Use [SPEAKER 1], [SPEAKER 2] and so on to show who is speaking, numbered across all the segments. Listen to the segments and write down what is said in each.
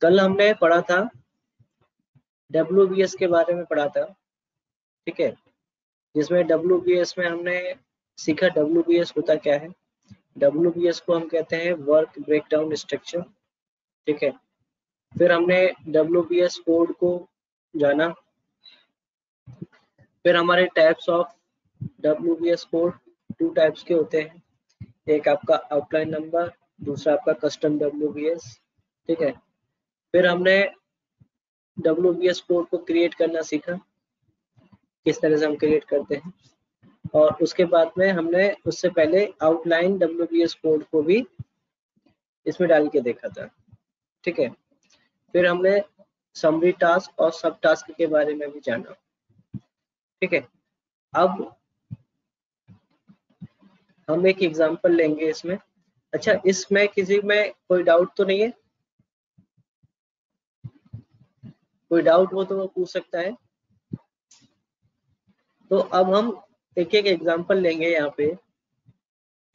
[SPEAKER 1] कल हमने पढ़ा था WBS के बारे में पढ़ा था, ठीक है, जिसमें WBS में हमने सीखा WBS होता क्या है। WBS को हम कहते हैं वर्क ब्रेकडाउन स्ट्रक्चर, ठीक है। फिर हमने WBS कोड को जाना। फिर हमारे types of WBS code 2 types के होते हैं, एक आपका आउटलाइन नंबर, दूसरा आपका कस्टम WBS, ठीक है। फिर हमने WBS कोड को क्रिएट करना सीखा, किस तरह से हम क्रिएट करते हैं, और उसके बाद में हमने उससे पहले आउटलाइन WBS कोड को भी इसमें डाल के देखा था, ठीक है। फिर हमने समरी टास्क और सब टास्क के बारे में भी जाना, ठीक है। अब हम एक एग्जांपल लेंगे इसमें। अच्छा, इसमें किसी में कोई डाउट तो नहीं है? कोई डाउट हो तो वो पूछ सकता है। तो अब हम एक एक एग्जांपल लेंगे। यहाँ पे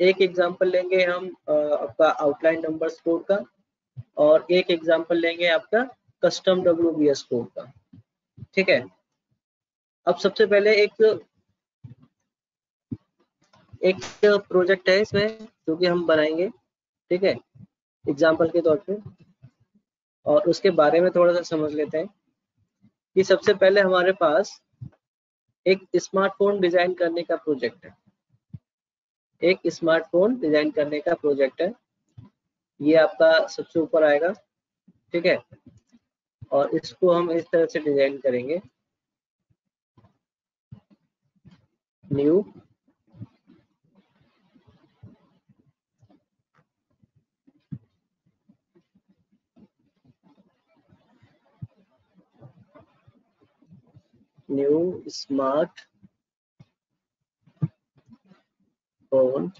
[SPEAKER 1] एक एग्जांपल लेंगे हम आपका आउटलाइन नंबर्स कोड का, और एक एग्जांपल लेंगे आपका कस्टम WBS कोड का, ठीक है। अब सबसे पहले एक प्रोजेक्ट है इसमें जो कि हम बनाएंगे, ठीक है, एग्जांपल के तौर पे, और उसके बारे में थोड़ा सा समझ लेते हैं कि सबसे पहले हमारे पास एक स्मार्टफोन डिजाइन करने का प्रोजेक्ट है। एक स्मार्टफोन डिजाइन करने का प्रोजेक्ट है, ये आपका सबसे ऊपर आएगा, ठीक है। और इसको हम इस तरह से डिजाइन करेंगे, new new smart phone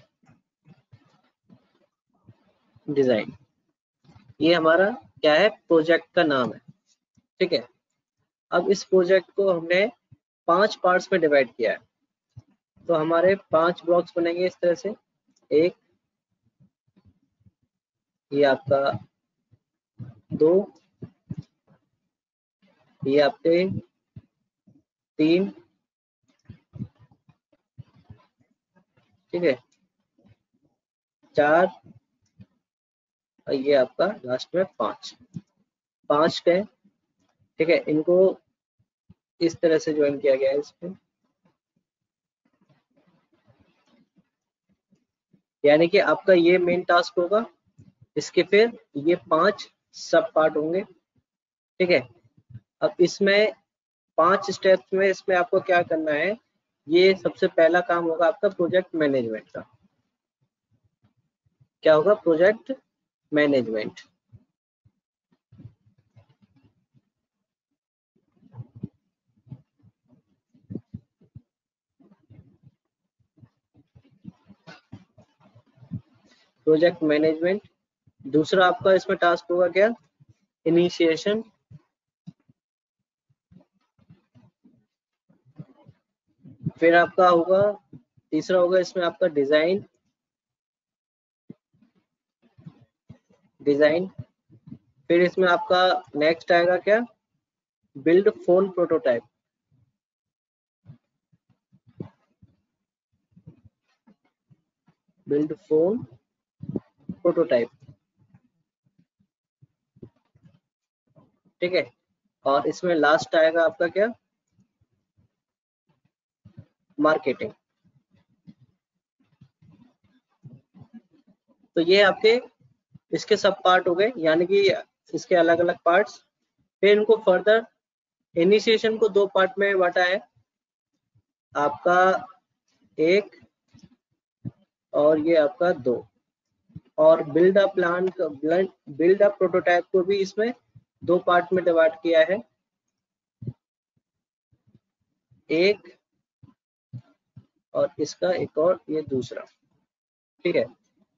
[SPEAKER 1] design, ये हमारा क्या है, प्रोजेक्ट का नाम है, ठीक है। अब इस प्रोजेक्ट को हमने 5 पार्ट्स में डिवाइड किया है, तो हमारे 5 ब्लॉक्स बनेंगे इस तरह से। एक, ये आपका 2, ये आपके 3, ठीक है, 4, और ये आपका लास्ट में 5 के, ठीक है। इनको इस तरह से ज्वाइन किया गया है इसमें, यानी कि आपका ये मेन टास्क होगा, इसके फिर ये 5 सब पार्ट होंगे, ठीक है। अब इसमें 5 स्टेप्स में इसमें आपको क्या करना है, ये सबसे पहला काम होगा आपका प्रोजेक्ट मैनेजमेंट का। क्या होगा? Project management. Project management. दूसरा आपका इसमें टास्क होगा क्या? इनिशिएशन। फिर आपका होगा, तीसरा होगा इसमें आपका डिजाइन। फिर इसमें आपका नेक्स्ट आएगा क्या? Build phone prototype. Build phone prototype, ठीक है। और इसमें लास्ट आएगा आपका क्या? मार्केटिंग। तो ये आपके इसके सब पार्ट हो गए, यानी कि इसके अलग अलग पार्ट्स। फिर इनको फर्दर इनिशिएशन को 2 पार्ट में बांटा है, आपका 1 और ये आपका 2। और build up plan, build up prototype को भी इसमें 2 पार्ट में डिवाइड किया है, 1 और इसका एक और ये दूसरा, ठीक है।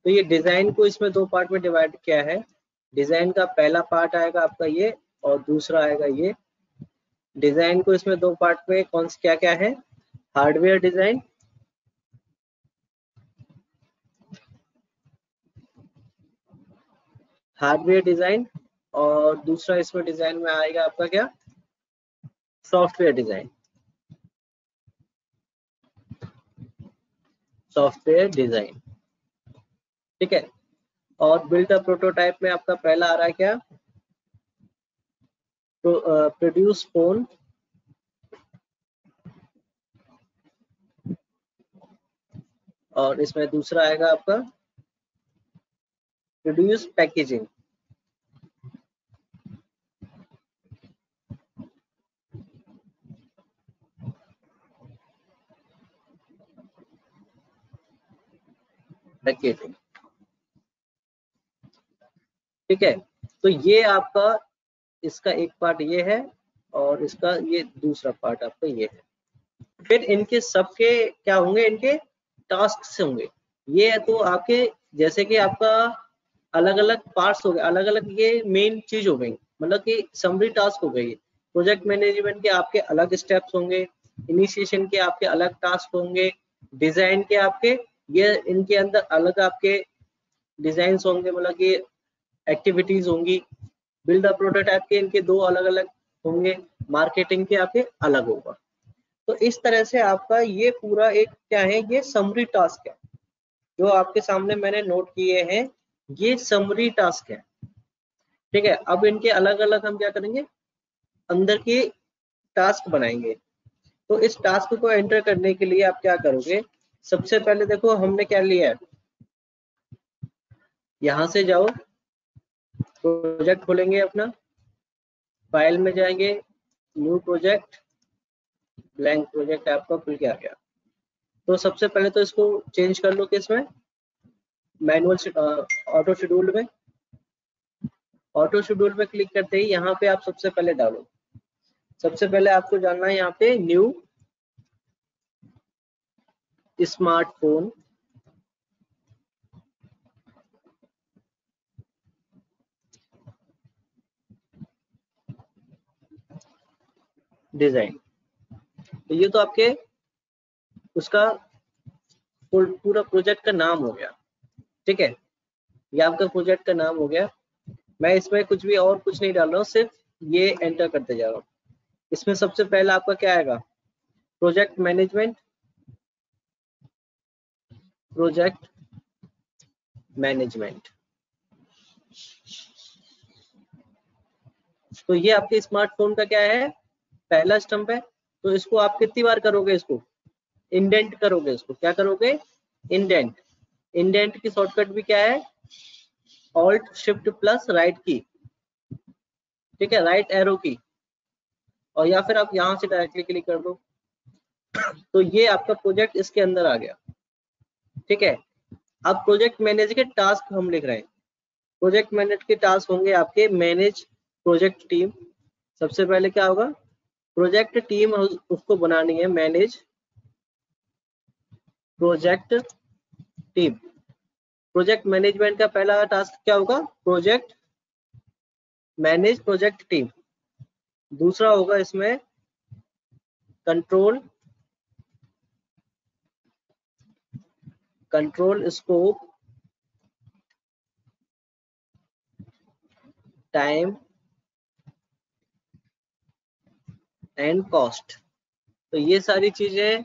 [SPEAKER 1] तो ये डिजाइन को इसमें 2 पार्ट में डिवाइड किया है। डिजाइन का पहला पार्ट आएगा आपका ये, और दूसरा आएगा ये। डिजाइन को इसमें 2 पार्ट में कौन सा क्या क्या है? हार्डवेयर डिजाइन, हार्डवेयर डिजाइन, और दूसरा इसमें डिजाइन में आएगा आपका क्या, सॉफ्टवेयर डिजाइन, सॉफ्टवेयर डिजाइन, ठीक है। और बिल्ड अ प्रोटोटाइप में आपका पहला आ रहा है क्या, प्रोड्यूस फोन, और इसमें दूसरा आएगा आपका प्रोड्यूस पैकेजिंग, पैकेजिंग, ठीक है। तो ये आपका इसका एक पार्ट ये है, और इसका ये दूसरा पार्ट आपका ये है। फिर इनके सबके क्या होंगे, इनके टास्क होंगे। ये तो आपके जैसे कि आपका अलग अलग पार्ट्स हो गए, अलग अलग ये मेन चीज हो गई, मतलब कि समरी टास्क हो गई। प्रोजेक्ट मैनेजमेंट के आपके अलग स्टेप्स होंगे, इनिशिएशन के आपके अलग टास्क होंगे, डिजाइन के आपके ये इनके अंदर अलग आपके डिजाइन होंगे, मतलब कि एक्टिविटीज होंगी। बिल्ड अ प्रोटोटाइप के इनके दो अलग अलग होंगे, मार्केटिंग के आपके अलग होगा। तो इस तरह से आपका ये पूरा एक क्या है, ये समरी टास्क है जो आपके सामने मैंने नोट किए हैं, ये समरी टास्क है, ठीक है। अब इनके अलग अलग हम क्या करेंगे, अंदर के टास्क बनाएंगे। तो इस टास्क को एंटर करने के लिए आप क्या करोगे, सबसे पहले देखो हमने क्या लिया है, यहां से जाओ, प्रोजेक्ट खोलेंगे अपना, फाइल में जाएंगे, न्यू प्रोजेक्ट, ब्लैंक प्रोजेक्ट आपका खुल के आ गया। तो सबसे पहले तो इसको चेंज कर लो किसमें, मैनुअल ऑटो शेड्यूल में। ऑटो शेड्यूल पे क्लिक करते ही यहाँ पे आप सबसे पहले डालो, सबसे पहले आपको जानना है यहाँ पे न्यू स्मार्टफोन डिजाइन। तो ये तो आपके उसका पूरा प्रोजेक्ट का नाम हो गया, ठीक है। ये आपका प्रोजेक्ट का नाम हो गया। मैं इसमें कुछ भी और कुछ नहीं डाल रहा हूँ, सिर्फ ये एंटर करते जा रहा हूँ। इसमें सबसे पहला आपका क्या आएगा, प्रोजेक्ट मैनेजमेंट, प्रोजेक्ट मैनेजमेंट। तो ये आपके स्मार्टफोन का क्या है, पहला स्टंप है। तो इसको आप कितनी बार करोगे, इसको इंडेंट करोगे, इसको क्या करोगे, इंडेंट। इंडेंट की शॉर्टकट भी क्या है, ऑल्ट शिफ्ट प्लस राइट की, ठीक है, राइट एरो की, और या फिर आप यहां से डायरेक्टली क्लिक कर दो। तो ये आपका प्रोजेक्ट इसके अंदर आ गया, ठीक है। अब प्रोजेक्ट मैनेज के टास्क हम लिख रहे हैं। प्रोजेक्ट मैनेज के टास्क होंगे आपके, मैनेज प्रोजेक्ट टीम। सबसे पहले क्या होगा, प्रोजेक्ट टीम उसको बनानी है, manage project team. Project management का पहला टास्क क्या होगा, प्रोजेक्ट मैनेज प्रोजेक्ट टीम। दूसरा होगा इसमें control scope, time and cost. तो ये सारी चीजें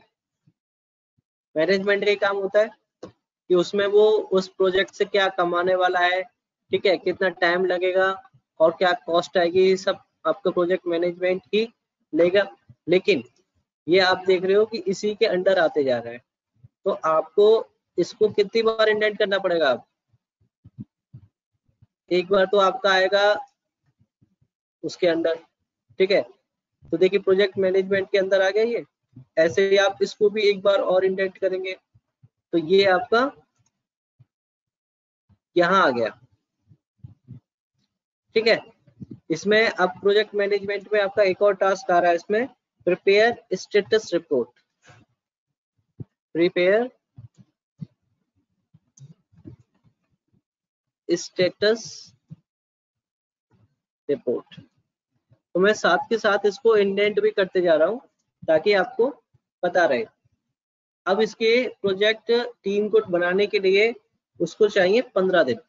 [SPEAKER 1] मैनेजमेंट का काम होता है कि उसमें वो उस प्रोजेक्ट से क्या कमाने वाला है, ठीक है, कितना टाइम लगेगा और क्या कॉस्ट आएगी, ये सब आपका प्रोजेक्ट मैनेजमेंट ही लेगा। लेकिन ये आप देख रहे हो कि इसी के अंडर आते जा रहा है, तो आपको इसको कितनी बार इंडेंट करना पड़ेगा। आप एक बार तो आपका आएगा उसके अंदर, ठीक है। तो देखिए प्रोजेक्ट मैनेजमेंट के अंदर आ गया ये। ऐसे ही आप इसको भी एक बार और इंडेंट करेंगे, तो ये आपका यहाँ आ गया, ठीक है। इसमें अब प्रोजेक्ट मैनेजमेंट में आपका एक और टास्क आ रहा है, इसमें prepare status report, prepare status report. तो मैं साथ के साथ इसको इंडेंट भी करते जा रहा हूँ ताकि आपको पता रहे। अब इसके प्रोजेक्ट टीम को बनाने के लिए उसको चाहिए 15 दिन,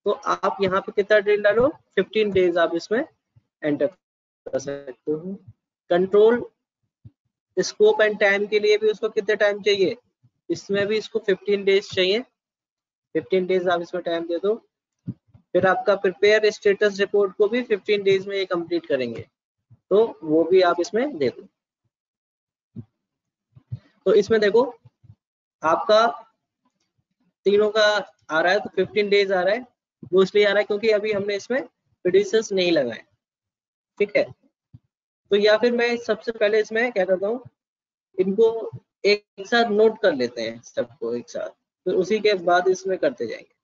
[SPEAKER 1] तो आप यहाँ पे कितना डेट डालो, 15 डेज आप इसमें एंटर कर सकते हो। कंट्रोल स्कोप एंड टाइम के लिए भी उसको कितने टाइम चाहिए, इसमें भी इसको 15 डेज चाहिए, 15 डेज आप इसमें टाइम दे दो। फिर आपका प्रिपेयर स्टेटस रिपोर्ट को भी 15 डेज में ये कंप्लीट करेंगे, तो वो भी आप इसमें दे दो। तो इसमें देखो आपका तीनों का आ रहा है, तो 15 डेज आ रहा है, वो इसलिए आ रहा है क्योंकि अभी हमने इसमें प्रीडिसेस नहीं लगाए, ठीक है। तो या फिर मैं सबसे पहले इसमें क्या करता हूँ, इनको एक साथ नोट कर लेते हैं सबको एक साथ, फिर उसी के बाद इसमें करते जाएंगे।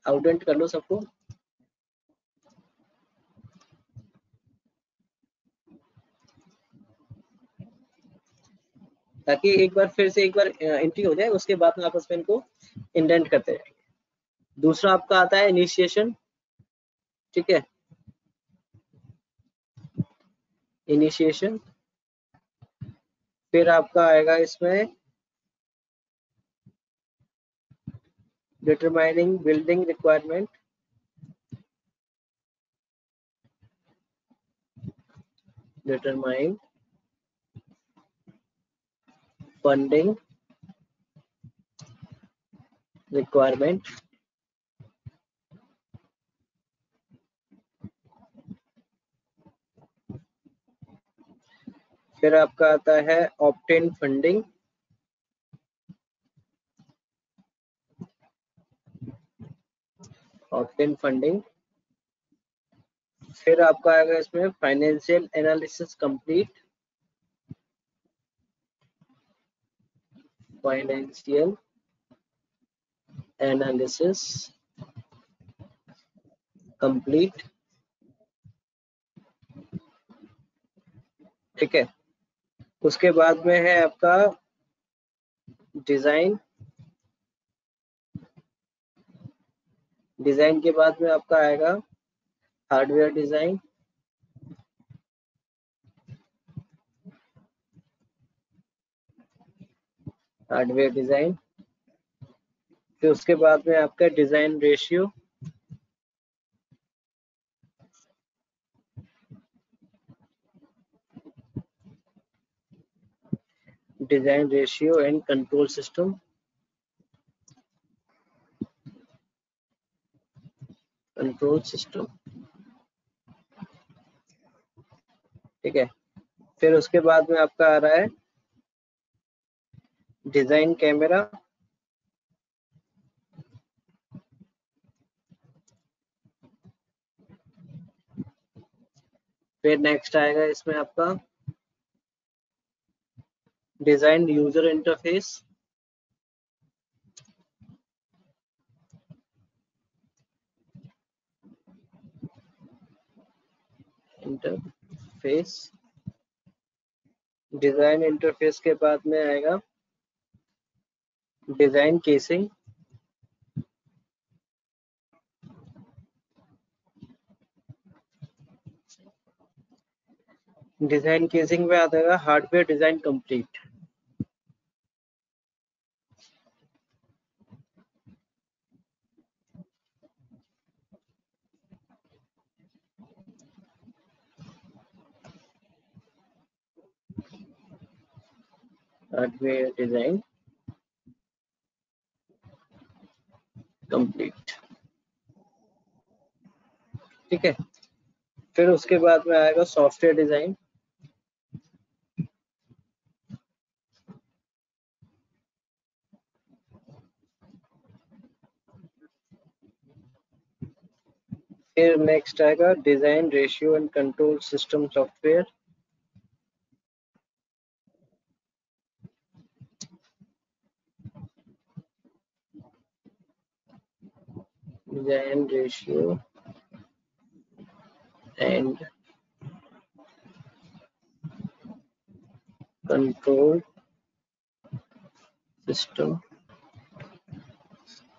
[SPEAKER 1] आउटडेंट कर लो सबको, ताकि एक बार फिर से एक बार एंट्री हो जाए, उसके बाद में आपस में इनको इंडेंट करते जाएंगे। दूसरा आपका आता है इनिशिएशन, ठीक है, इनिशिएशन। फिर आपका आएगा इसमें determining building requirement, determine funding requirement. फिर आपका आता है ऑब्टेन फंडिंग, ऑब्टेन फंडिंग। फिर आपका आएगा इसमें financial analysis complete, financial analysis complete, ठीक है। उसके बाद में है आपका डिजाइन, डिजाइन के बाद में आपका आएगा हार्डवेयर डिजाइन, हार्डवेयर डिजाइन। फिर उसके बाद में आपका design ratio, design ratio and control system, control system, ठीक है। फिर उसके बाद में आपका आ रहा है डिजाइन कैमरा, फिर नेक्स्ट आएगा इसमें आपका design user interface, interface. Design interface के बाद में आएगा डिजाइन केसिंग, डिजाइन केसिंग में आ जाएगा hardware design complete. Hardware design complete, ठीक है। फिर उसके बाद में आएगा सॉफ्टवेयर डिजाइन, फिर नेक्स्ट आएगा design ratio and control system software, design ratio and control system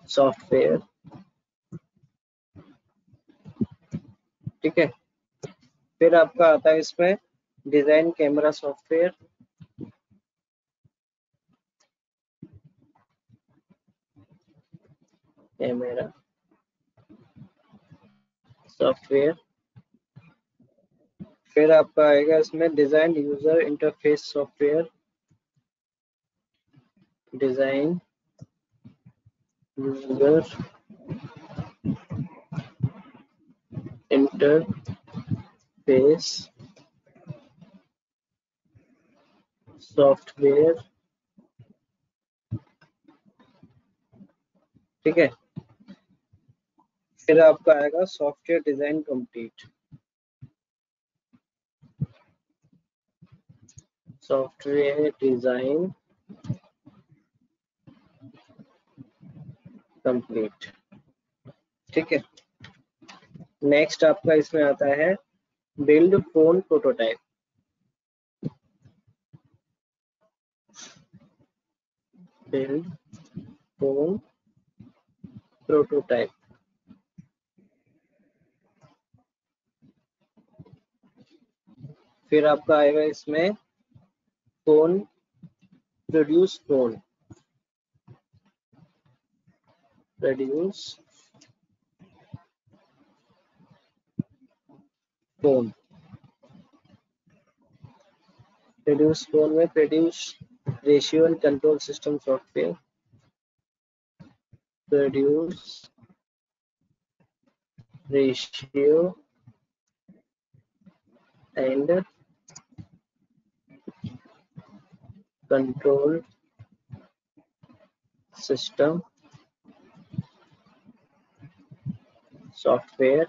[SPEAKER 1] software, ठीक है। फिर आपका आता है इसमें design camera software, camera software. फिर आपका आएगा इसमें design user interface software, design user interface software. ठीक है। फिर आपका आएगा software design complete, software design complete. ठीक है। नेक्स्ट आपका इसमें आता है build phone prototype, build phone prototype. फिर आपका आएगा इसमें phone produce phone, produce phone. Produce phone में produce ratio and control system software, produce ratio and control system software,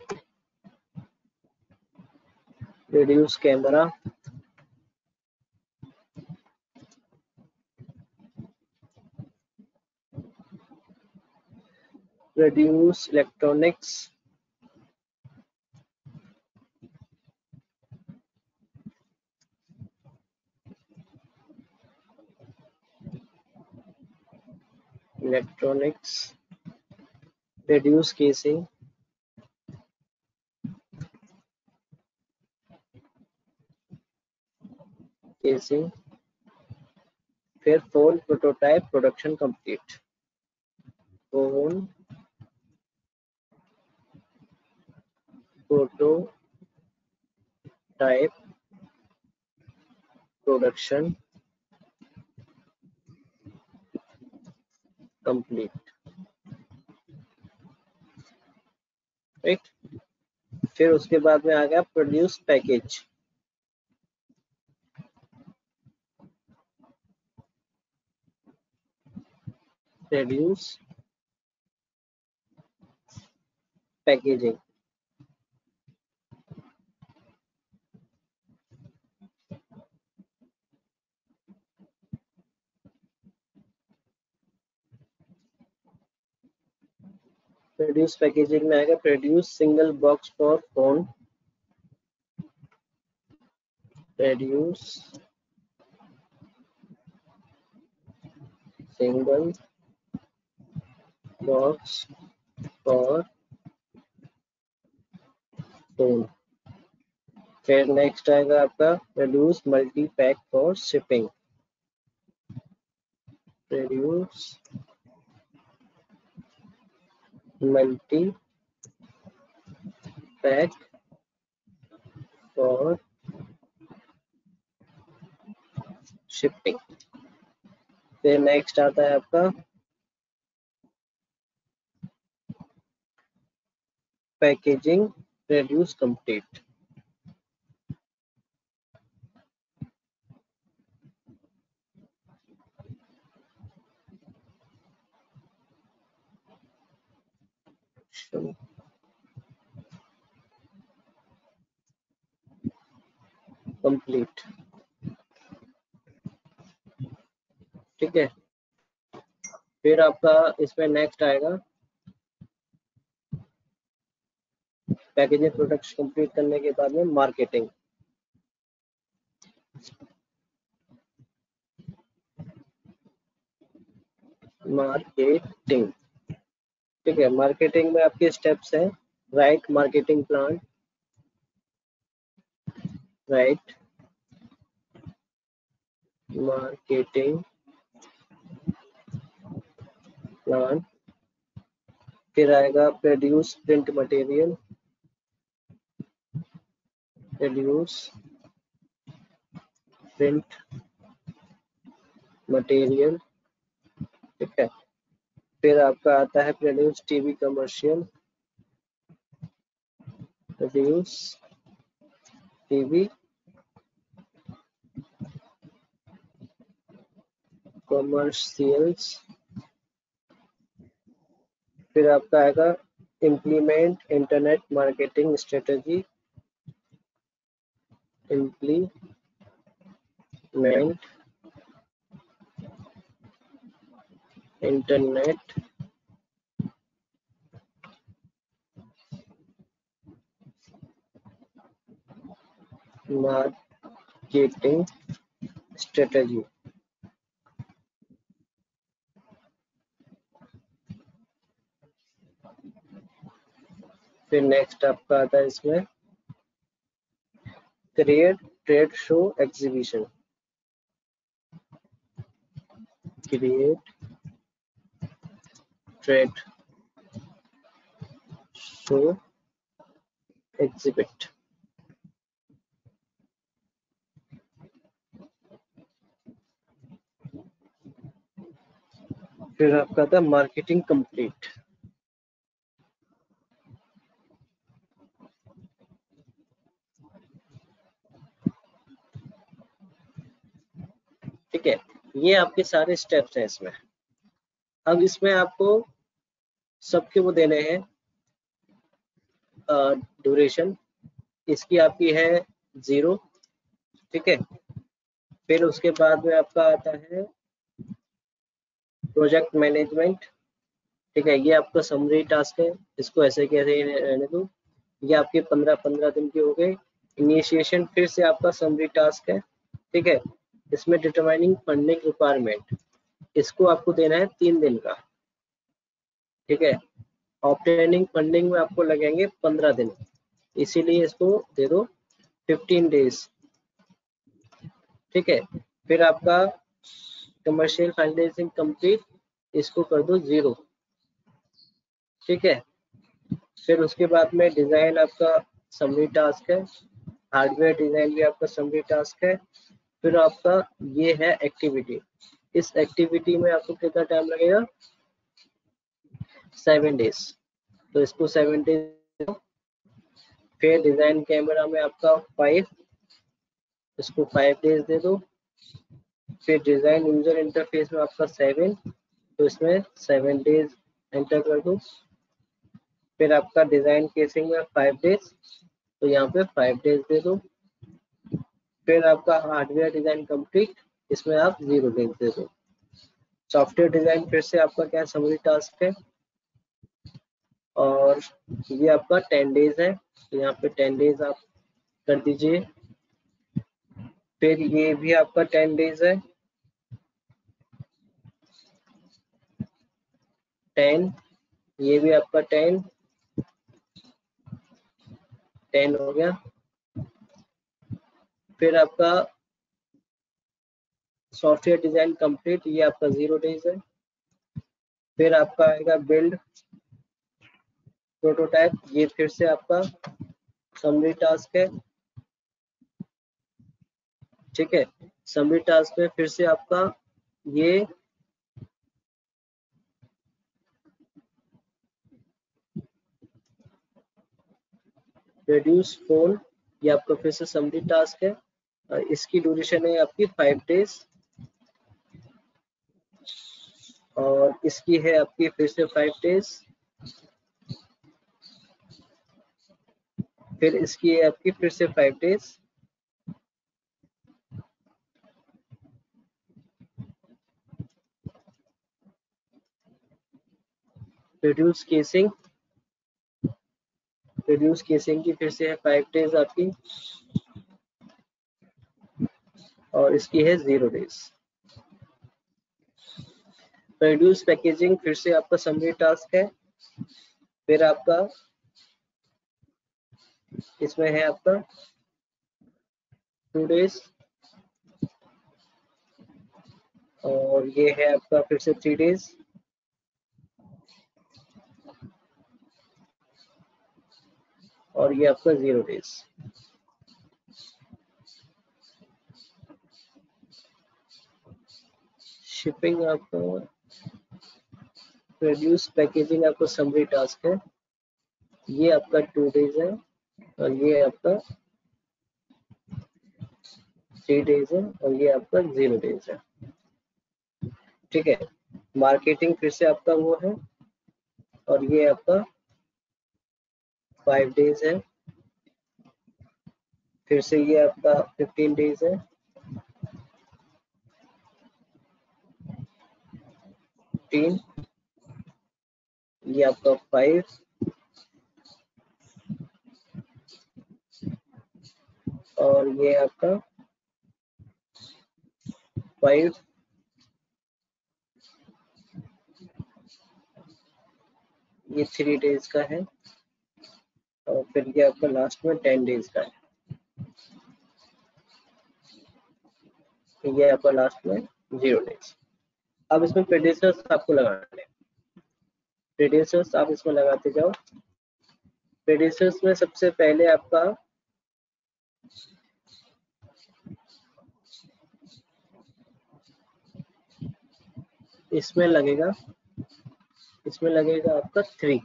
[SPEAKER 1] produce camera, produce electronics, electronics, produce casing, casing. फिर phone prototype production complete, phone prototype production complete. Right. फिर उसके बाद में आ गया produce package, produce packaging. Produce packaging में आएगा produce single box for phone, produce single box for phone. फिर नेक्स्ट आएगा आपका produce multi pack for shipping, produce multi pack for shipping. फिर नेक्स्ट आता है आपका पैकेजिंग प्रोड्यूस कंप्लीट। कंप्लीट। ठीक है। फिर आपका इसमें नेक्स्ट आएगा पैकेजिंग प्रोडक्ट्स कंप्लीट करने के बाद में मार्केटिंग, मार्केटिंग। ठीक है। मार्केटिंग में आपके स्टेप्स हैं right marketing plan, right marketing plan, फिर आएगा produce print material, produce print material, ठीक है। फिर आपका आता है produce TV commercial, produce TV commercials. फिर आपका आएगा implement internet marketing strategy, implement internet marketing strategy. फिर नेक्स्ट आपका आता है इसमें create trade show exhibition, create trade show exhibit. फिर आपका था मार्केटिंग कंप्लीट, ठीक है। ये आपके सारे स्टेप्स हैं इसमें। अब इसमें आपको सबके वो देने हैं ड्यूरेशन, इसकी आपकी है 0, ठीक है। फिर उसके बाद में आपका आता है प्रोजेक्ट मैनेजमेंट, ठीक है। ये आपका समरी टास्क है, इसको ऐसे कैसे रहने दो। ये आपके 15-15 दिन के हो गए। इनिशिएशन फिर से आपका समरी टास्क है, ठीक है। इसमें डिटरमाइनिंग फंडिंग रिक्वायरमेंट, इसको आपको देना है 3 दिन का, ठीक है। ऑब्टेनिंग फंडिंग में आपको लगेंगे 15 दिन, इसीलिए इसको दे दो 15 डेज, ठीक है। फिर आपका कमर्शियल फाइनेंसिंग कंप्लीट, इसको कर दो 0, ठीक है। फिर उसके बाद में डिजाइन आपका समरी टास्क है, हार्डवेयर डिजाइन भी आपका समरी टास्क है। फिर आपका ये है एक्टिविटी, इस एक्टिविटी में आपको कितना टाइम लगेगा, 7 डेज, तो इसको 7 डेज। फिर डिजाइन कैमरा में आपका 5, इसको 5 डेज दे दो। फिर डिजाइन यूजर इंटरफेस में आपका 7, तो इसमें 7 डेज एंटर कर दो। फिर आपका डिजाइन केसिंग में 5 डेज, तो यहाँ पे 5 डेज दे दो। फिर आपका हार्डवेयर डिजाइन कंप्लीट, इसमें आप 0 डेज दे दो। सॉफ्टवेयर डिजाइन फिर से आपका क्या समरी टास्क है, और ये आपका 10 डेज है, तो यहाँ पे 10 डेज आप कर दीजिए। फिर ये भी आपका 10 डेज है, 10, ये भी आपका 10 हो गया। फिर आपका सॉफ्टवेयर डिजाइन कंप्लीट, ये आपका 0 डेज है। फिर आपका आएगा बिल्ड प्रोटोटाइप, ये फिर से आपका समरी टास्क है, ठीक है। समरी टास्क में फिर से आपका ये रिड्यूस फोन, ये आपका फिर से समरी टास्क है, और इसकी ड्यूरेशन है आपकी 5 डेज, और इसकी है आपकी फिर से 5 डेज। फिर इसकी है आपकी फिर से 5 days. Reduce casing, reduce casing की फिर से है 5 डेज आपकी, और इसकी है 0 डेज। रिड्यूस पैकेजिंग फिर से आपका समरी टास्क है। फिर आपका इसमें है आपका 2 डेज, और ये है आपका फिर से 3 डेज। और ये आपका 0 डेज। शिपिंग आपका प्रोड्यूस पैकेजिंग आपका समरी टास्क है, ये आपका 2 डेज है और ये आपका 3 डेज है और ये आपका 0 डेज है। ठीक है, मार्केटिंग फिर से आपका वो है और ये आपका 5 डेज है। फिर से ये आपका 15 डेज है, 15, ये आपका 5 और ये आपका 5, ये 3 डेज का है और फिर ये आपका लास्ट में 10 डेज का है। ये आपका लास्ट में 0 डेज। अब इसमें प्रेडिसर्स आपको लगाने हैं, प्रेडिसर्स आप इसमें लगाते जाओ। प्रेडिसर्स में सबसे पहले आपका इसमें लगेगा आपका 3।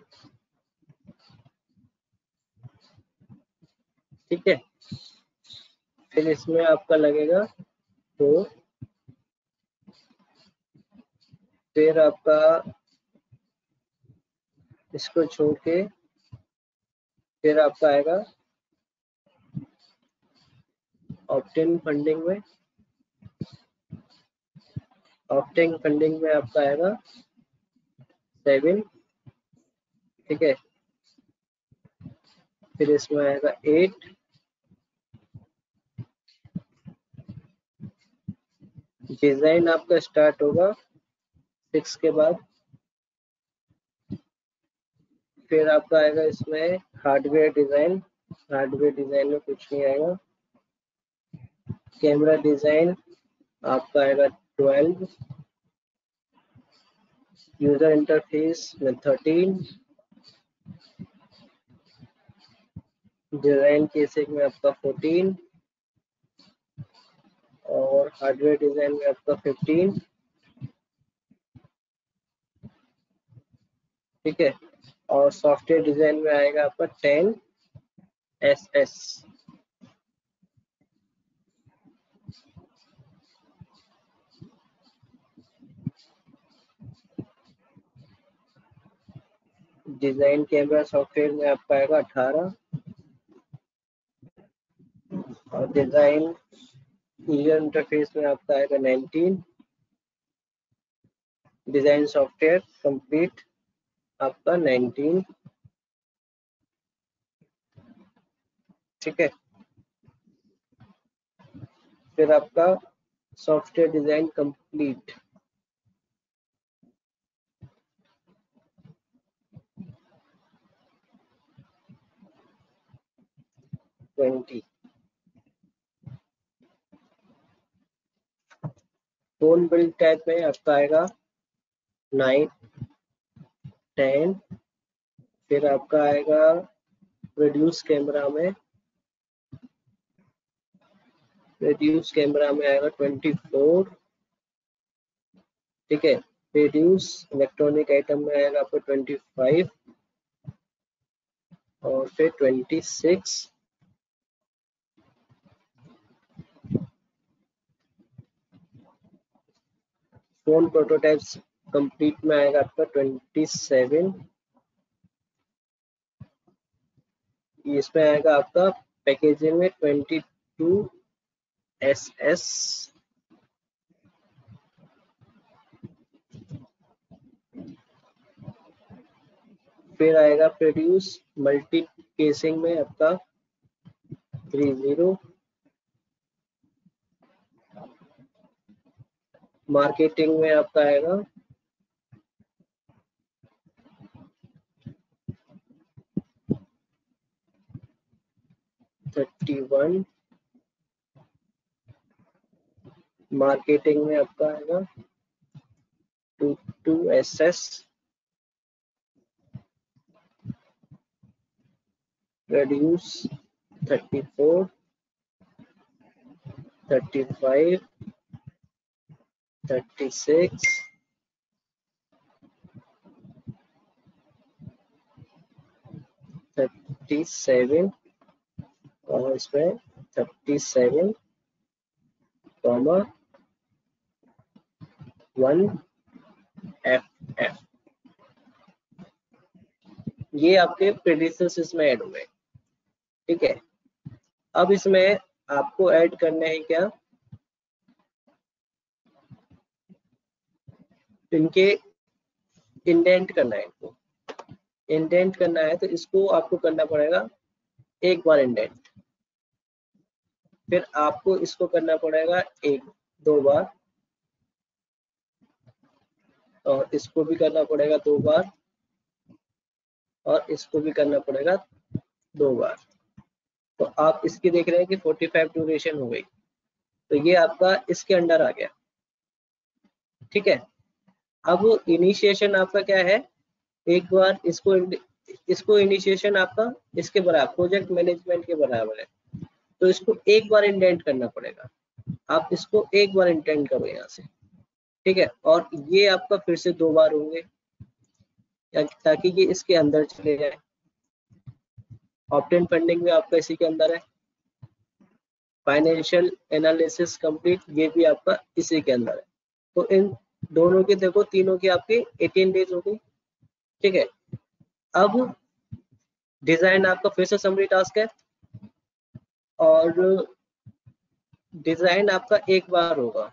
[SPEAKER 1] ठीक है, फिर इसमें आपका लगेगा 4, फिर आपका इसको छोड़ के फिर आपका आएगा ऑप्टेन फंडिंग में, ऑप्टेन फंडिंग में आपका आएगा 7। ठीक है, फिर इसमें आएगा 8, डिजाइन आपका स्टार्ट होगा 6 के बाद। फिर आपका आएगा इसमें हार्डवेयर डिजाइन, हार्डवेयर डिजाइन में कुछ नहीं आएगा। कैमरा डिजाइन आपका आएगा 12, यूजर इंटरफेस में 13, डिजाइन केसिंग में आपका 14 और हार्डवेयर डिजाइन में आपका 15। ठीक है, और सॉफ्टवेयर डिजाइन में आएगा आपका 10 SS। डिजाइन कैमरा सॉफ्टवेयर में आपका आएगा 18 और डिजाइन यूजर इंटरफेस में आपका आएगा 19। डिजाइन सॉफ्टवेयर कंप्लीट आपका 19। ठीक है, फिर आपका software design complete 20। Phone build type में आपका आएगा 9 10। फिर आपका आएगा प्रोड्यूस कैमरा में, प्रोड्यूस कैमरा में आएगा 24। ठीक है, प्रोड्यूस इलेक्ट्रॉनिक आइटम में आएगा आपको 25 और फिर 26। फोन प्रोटोटाइप्स कंप्लीट में आएगा आपका 27। इसमें आएगा आपका पैकेजिंग में 22 SS। फिर आएगा प्रोड्यूस मल्टी केसिंग में आपका 30। मार्केटिंग में आपका आएगा 31। मार्केटिंग में आपका आएगा 22 SS। प्रोड्यूस 34, 35, 36, 37 और इसमें 37, 1 FF, ये आपके प्रेडिसेस में ऐड हुए। ठीक है, अब इसमें आपको ऐड करने हैं क्या, इनके इंडेंट करना है। इनको इंडेंट करना है तो इसको आपको करना पड़ेगा एक बार इंडेंट, फिर आपको इसको करना पड़ेगा दो बार, और इसको भी करना पड़ेगा 2 बार, और इसको भी करना पड़ेगा 2 बार। तो आप इसकी देख रहे हैं कि 45 ड्यूरेशन हो गई, तो ये आपका इसके अंडर आ गया। ठीक है, अब इनिशिएशन आपका क्या है, एक बार इसको इनिशिएशन आपका इसके बराबर, प्रोजेक्ट मैनेजमेंट के बराबर है, तो इसको एक बार इंडेंट करना पड़ेगा। आप इसको एक बार इंडेंट करो यहाँ से। ठीक है, और ये आपका फिर से 2 बार होंगे ताकि ये इसके अंदर चले जाए। ऑब्टेन फंडिंग में आपका इसी के अंदर है। फाइनेंशियल एनालिसिस कंप्लीट, ये भी आपका इसी के अंदर है। तो इन दोनों की देखो, तीनों की आपकी 18 डेज हो गई। ठीक है, अब डिजाइन आपका फिर से समरी टास्क है, और डिजाइन आपका एक बार होगा।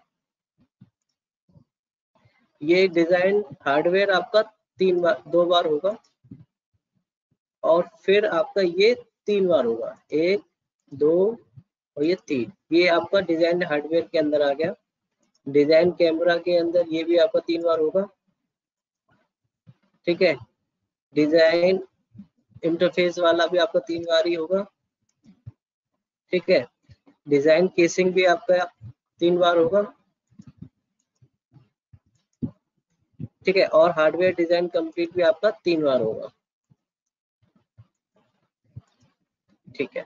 [SPEAKER 1] ये डिजाइन हार्डवेयर आपका 2 बार होगा, और फिर आपका ये 3 बार होगा, 1, 2 और ये 3। ये आपका डिजाइन हार्डवेयर के अंदर आ गया। डिजाइन कैमरा के अंदर ये भी आपका 3 बार होगा। ठीक है, डिजाइन इंटरफेस वाला भी आपका 3 बार ही होगा। ठीक है, डिजाइन केसिंग भी आपका 3 बार होगा। ठीक है, और हार्डवेयर डिजाइन कंप्लीट भी आपका 3 बार होगा। ठीक है,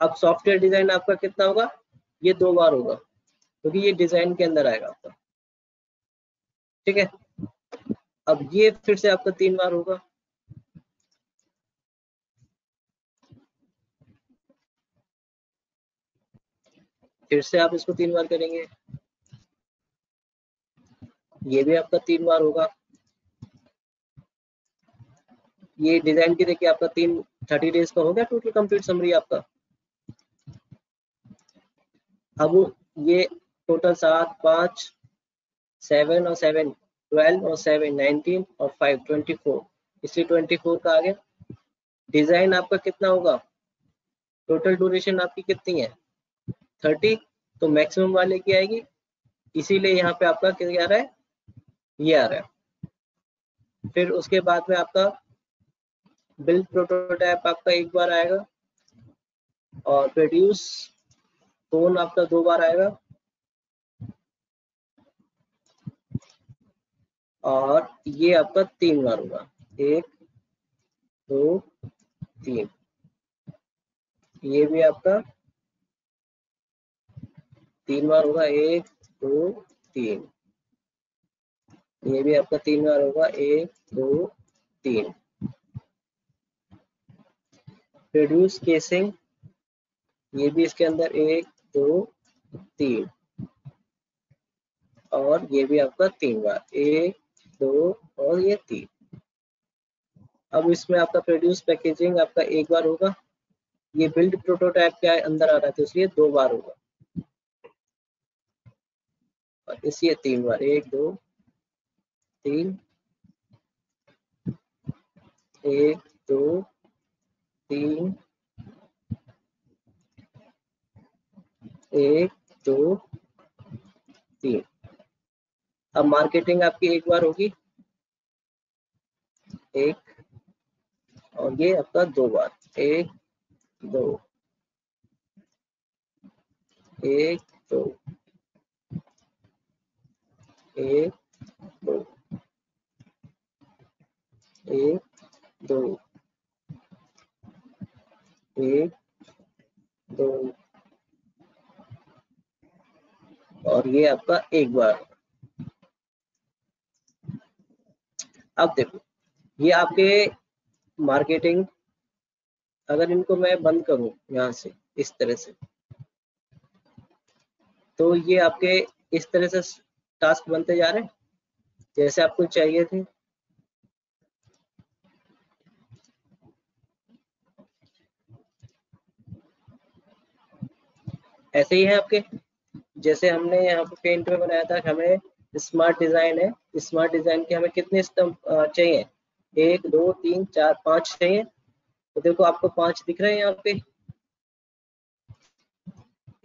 [SPEAKER 1] अब सॉफ्टवेयर डिजाइन आपका कितना होगा, ये 2 बार होगा, क्योंकि ये डिजाइन के अंदर आएगा आपका। ठीक है, अब ये फिर से आपका 3 बार होगा। फिर से आप इसको 3 बार करेंगे, ये भी आपका 3 बार होगा। ये डिजाइन की देखिए आपका 30 डेज का हो गया टोटल कंप्लीट समरी आपका। अब ये टोटल 7, 5, 7 और 7 12 और 7 19 और 5 24, इसलिए 24 का आ गया। डिजाइन आपका कितना होगा, टोटल ड्यूरेशन आपकी कितनी है 30, तो मैक्सिमम वाले की आएगी, इसीलिए यहाँ पे आपका क्या आ रहा है, ये आ रहा है। फिर उसके बाद में आपका बिल्ड प्रोटोटाइप आपका एक बार आएगा, और प्रोड्यूस फोन आपका 2 बार आएगा, और ये आपका 3 बार होगा, 1, 2, 3। ये भी आपका 3 बार होगा, 1, 2, 3। ये भी आपका 3 बार होगा, 1, 2, 3। प्रोड्यूस केसिंग, ये भी इसके अंदर 1, 2, 3, और ये भी आपका 3 बार, 1, 2 और ये 3। अब इसमें आपका प्रोड्यूस पैकेजिंग आपका एक बार होगा, ये बिल्ड प्रोटोटाइप के अंदर आ रहा था इसलिए 2 बार होगा, और इसलिए 3 बार, 1, 2, 3, 1, 2, 3, 1, 2, 3। अब मार्केटिंग आपकी एक बार होगी, 1, और ये आपका 2 बार, 1, 2, 1, 2, 1, 2, 1, 2, 1 2 और ये आपका एक बार। अब देखो ये आपके मार्केटिंग, अगर इनको मैं बंद करूं यहाँ से इस तरह से, तो ये आपके इस तरह से टास्क बनते जा रहे हैं जैसे आपको चाहिए थे। ऐसे ही है आपके, जैसे हमने यहाँ पे पेंट में बनाया था कि हमें स्मार्ट डिजाइन है, स्मार्ट डिजाइन के हमें कितने स्तंभ चाहिए, 1 2 3 4 5 चाहिए। तो देखो आपको 5 दिख रहे हैं यहाँ पे,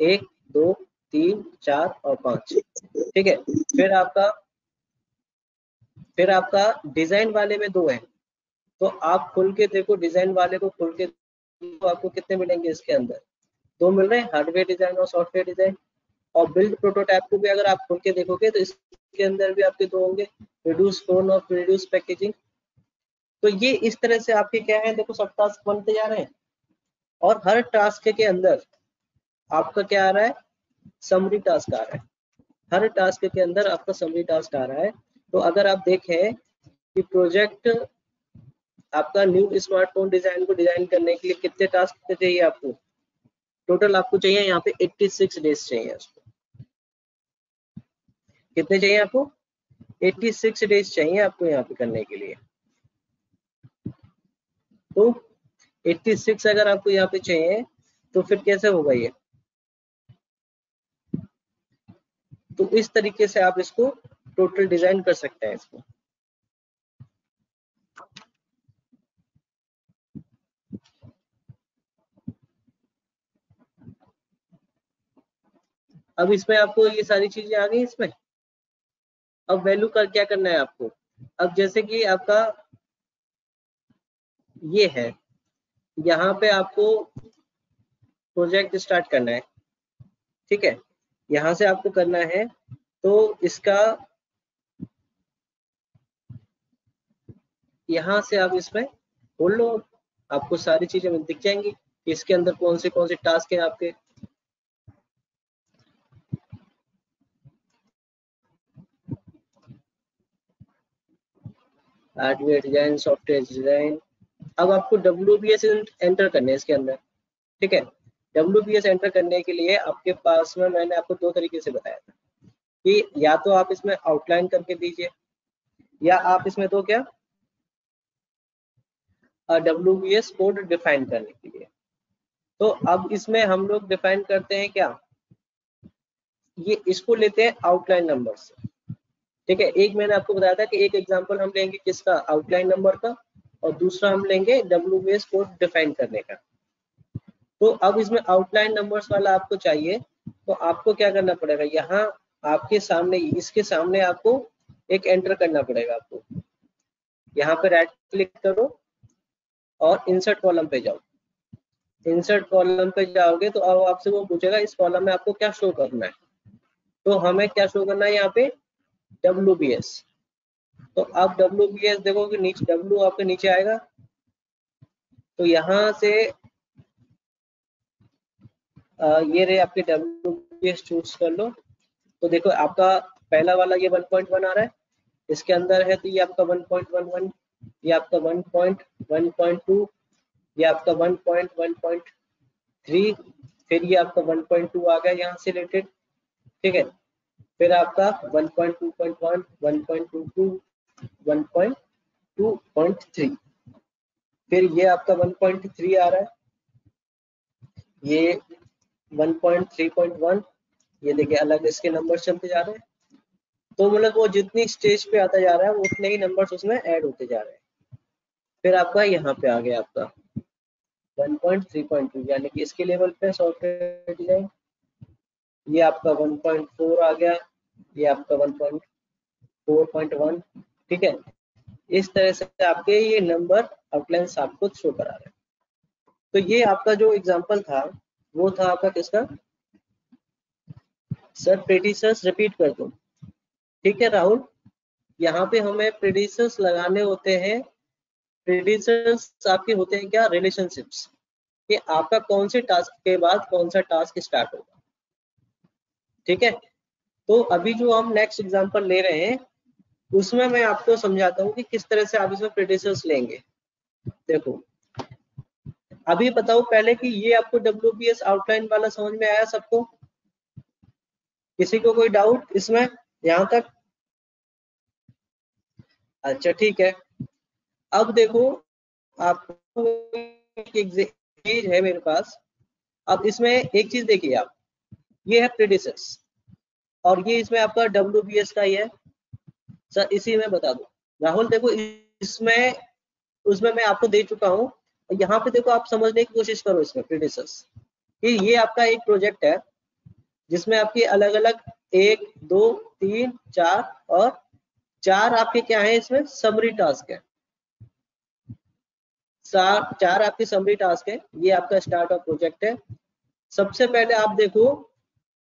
[SPEAKER 1] 1 2 3 4 और 5, ठीक है। फिर आपका डिजाइन वाले में 2 है, तो आप खुल के देखो डिजाइन वाले को खुल के तो आपको कितने मिलेंगे इसके अंदर, 2 मिल रहे हैं, हार्डवेयर डिजाइन और सॉफ्टवेयर डिजाइन। और बिल्ड प्रोटोटाइप को भी अगर आप खोल के देखोगे तो इसके अंदर भी आपके 2 होंगे, रिड्यूस फोन और रिड्यूस पैकेजिंग। तो ये इस तरह से आपके क्या है, देखो सब टास्क बनते जा रहे हैं और हर टास्क के अंदर आपका क्या आ रहा है, समरी टास्क आ रहा है। हर टास्क के अंदर आपका समरी टास्क आ रहा है। तो अगर आप देखें कि प्रोजेक्ट आपका न्यू स्मार्टफोन डिजाइन को डिजाइन करने के लिए कितने टास्क चाहिए आपको, टोटल आपको चाहिए यहाँ पे 86 डेज चाहिए उसको। कितने चाहिए आपको, 86 डेज चाहिए आपको यहाँ पे करने के लिए। तो 86 अगर आपको यहाँ पे चाहिए तो फिर कैसे होगा ये, तो इस तरीके से आप इसको टोटल डिजाइन कर सकते हैं इसको। अब इसमें आपको ये सारी चीजें आ गई इसमें। अब वैल्यू का क्या करना है आपको, अब जैसे कि आपका ये है, यहाँ पे आपको प्रोजेक्ट स्टार्ट करना है, ठीक है, यहाँ से आपको करना है। तो इसका यहाँ से आप इसमें खोल लो, आपको सारी चीजें दिख जाएंगी इसके अंदर कौन से टास्क है आपके। Hardware design, software design. अब आपको WBS एंटर करने हैं इसके अंदर, ठीक है। WBS एंटर करने के लिए आपके पास में मैंने आपको 2 तरीके से बताया था कि या तो आप इसमें आउटलाइन करके दीजिए या आप इसमें दो क्या, WBS कोड डिफाइन करने के लिए। तो अब इसमें हम लोग डिफाइन करते हैं क्या, ये इसको लेते हैं आउटलाइन नंबर से, ठीक है। एक मैंने आपको बताया था कि एक एग्जांपल हम लेंगे किसका, आउटलाइन नंबर का, और दूसरा हम लेंगे WBS कोड डिफाइन करने का। तो अब इसमें आउटलाइन नंबर्स वाला आपको चाहिए, तो आपको क्या करना पड़ेगा, यहाँ आपके सामने इसके सामने आपको एक एंटर करना पड़ेगा। आपको यहाँ पे राइट क्लिक करो और इंसर्ट कॉलम पे जाओ। इंसर्ट कॉलम पे जाओगे तो अब आपसे वो पूछेगा इस कॉलम में आपको क्या शो करना है, तो हमें क्या शो करना है यहाँ पे, WBS। तो आप WBS देखोगे नीचे W आपके नीचे आएगा, तो यहाँ से ये रहे आपके WBS चूज कर लो। तो देखो आपका पहला वाला ये 1.1 आ रहा है, इसके अंदर है तो ये आपका 1.11, ये आपका 1.1.2, ये आपका 1.1.3, फिर ये आपका 1.2 आ गया यहाँ से रिलेटेड, ठीक है। फिर आपका 1.2.1, 1.22, 1.2.3, फिर ये आपका 1.3 आ रहा है, ये 1.3.1, ये देखिए अलग इसके नंबर चलते जा रहे हैं। तो मतलब वो जितनी स्टेज पे आता जा रहा है वो उतने ही नंबर्स उसमें ऐड होते जा रहे हैं। फिर आपका यहाँ पे आ गया आपका 1.3.2, यानी कि इसके लेवल पे सॉफ्टवेयर डिजाइन, ये आपका 1.4 आ गया, ये आपका 1.4.1, ठीक है। इस तरह से आपके ये नंबर आउटलाइंस आपको शो करा रहे हैं। तो ये आपका जो एग्जांपल था वो था आपका किसका, सर प्रेडिसर्स रिपीट कर दो, ठीक है राहुल। यहाँ पे हमें प्रेडिसर्स लगाने होते हैं। प्रेडिसर्स आपके होते हैं क्या, रिलेशनशिप्स, कि आपका कौन से टास्क के बाद कौन सा टास्क स्टार्ट होगा। ठीक है, तो अभी जो हम नेक्स्ट एग्जांपल ले रहे हैं उसमें मैं आपको समझाता हूँ कि किस तरह से आप इसमें प्रेडिसेस लेंगे। देखो अभी बताओ पहले कि ये आपको WBS आउटलाइन वाला समझ में आया सबको? किसी को कोई डाउट इसमें यहाँ तक? अच्छा ठीक है, अब देखो आपको एक पेज है मेरे पास। अब इसमें एक चीज देखिए आप, ये है प्रेडिसेस और ये इसमें आपका WBS का ही है। सर इसी में बता दो राहुल, देखो इसमें उसमें मैं आपको दे चुका हूँ। यहाँ पे देखो आप समझने की कोशिश करो इसमें प्रेडिसेस कि ये आपका एक प्रोजेक्ट है जिसमें आपकी अलग अलग 1 2 3 4 और 4 आपके क्या है इसमें समरी टास्क है। 4 आपके समरी टास्क है। ये आपका स्टार्ट ऑफ प्रोजेक्ट है। सबसे पहले आप देखो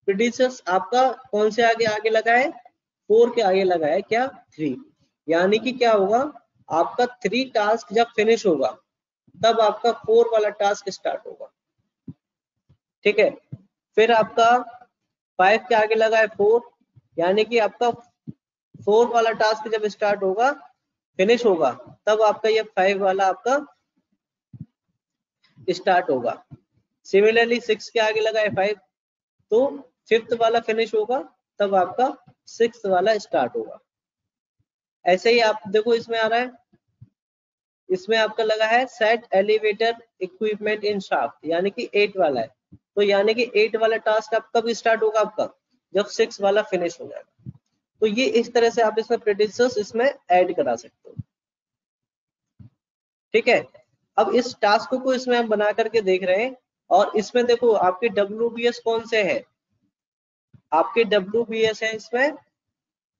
[SPEAKER 1] प्रेडिसेस आपका कौन से आगे आगे लगा है? 4 के आगे लगा है क्या? 3। यानी कि क्या होगा, आपका 3 टास्क जब फिनिश होगा तब आपका 4 वाला टास्क स्टार्ट होगा। ठीक है, फिर आपका 5 के आगे लगा है 4, यानी कि आपका 4 वाला टास्क जब स्टार्ट होगा फिनिश होगा तब आपका ये 5 वाला आपका स्टार्ट होगा। सिमिलरली 6 के आगे लगा है 5, तो 5th वाला फिनिश होगा तब आपका 6th वाला स्टार्ट होगा। ऐसे ही आप देखो इसमें आ रहा है, इसमें आपका लगा है सेट एलिवेटर इक्विपमेंट इन शाफ्ट, यानी कि 8 वाला है। तो यानी कि 8 वाला टास्क आप कब स्टार्ट होगा आपका? जब 6 वाला फिनिश हो जाएगा। तो ये इस तरह से आप इसमें प्रेडिसेस इसमें ऐड करा सकते हो। ठीक है, अब इस टास्क को इसमें हम बना करके देख रहे हैं और इसमें देखो आपके WBS कौन से है? आपके WBS है इसमें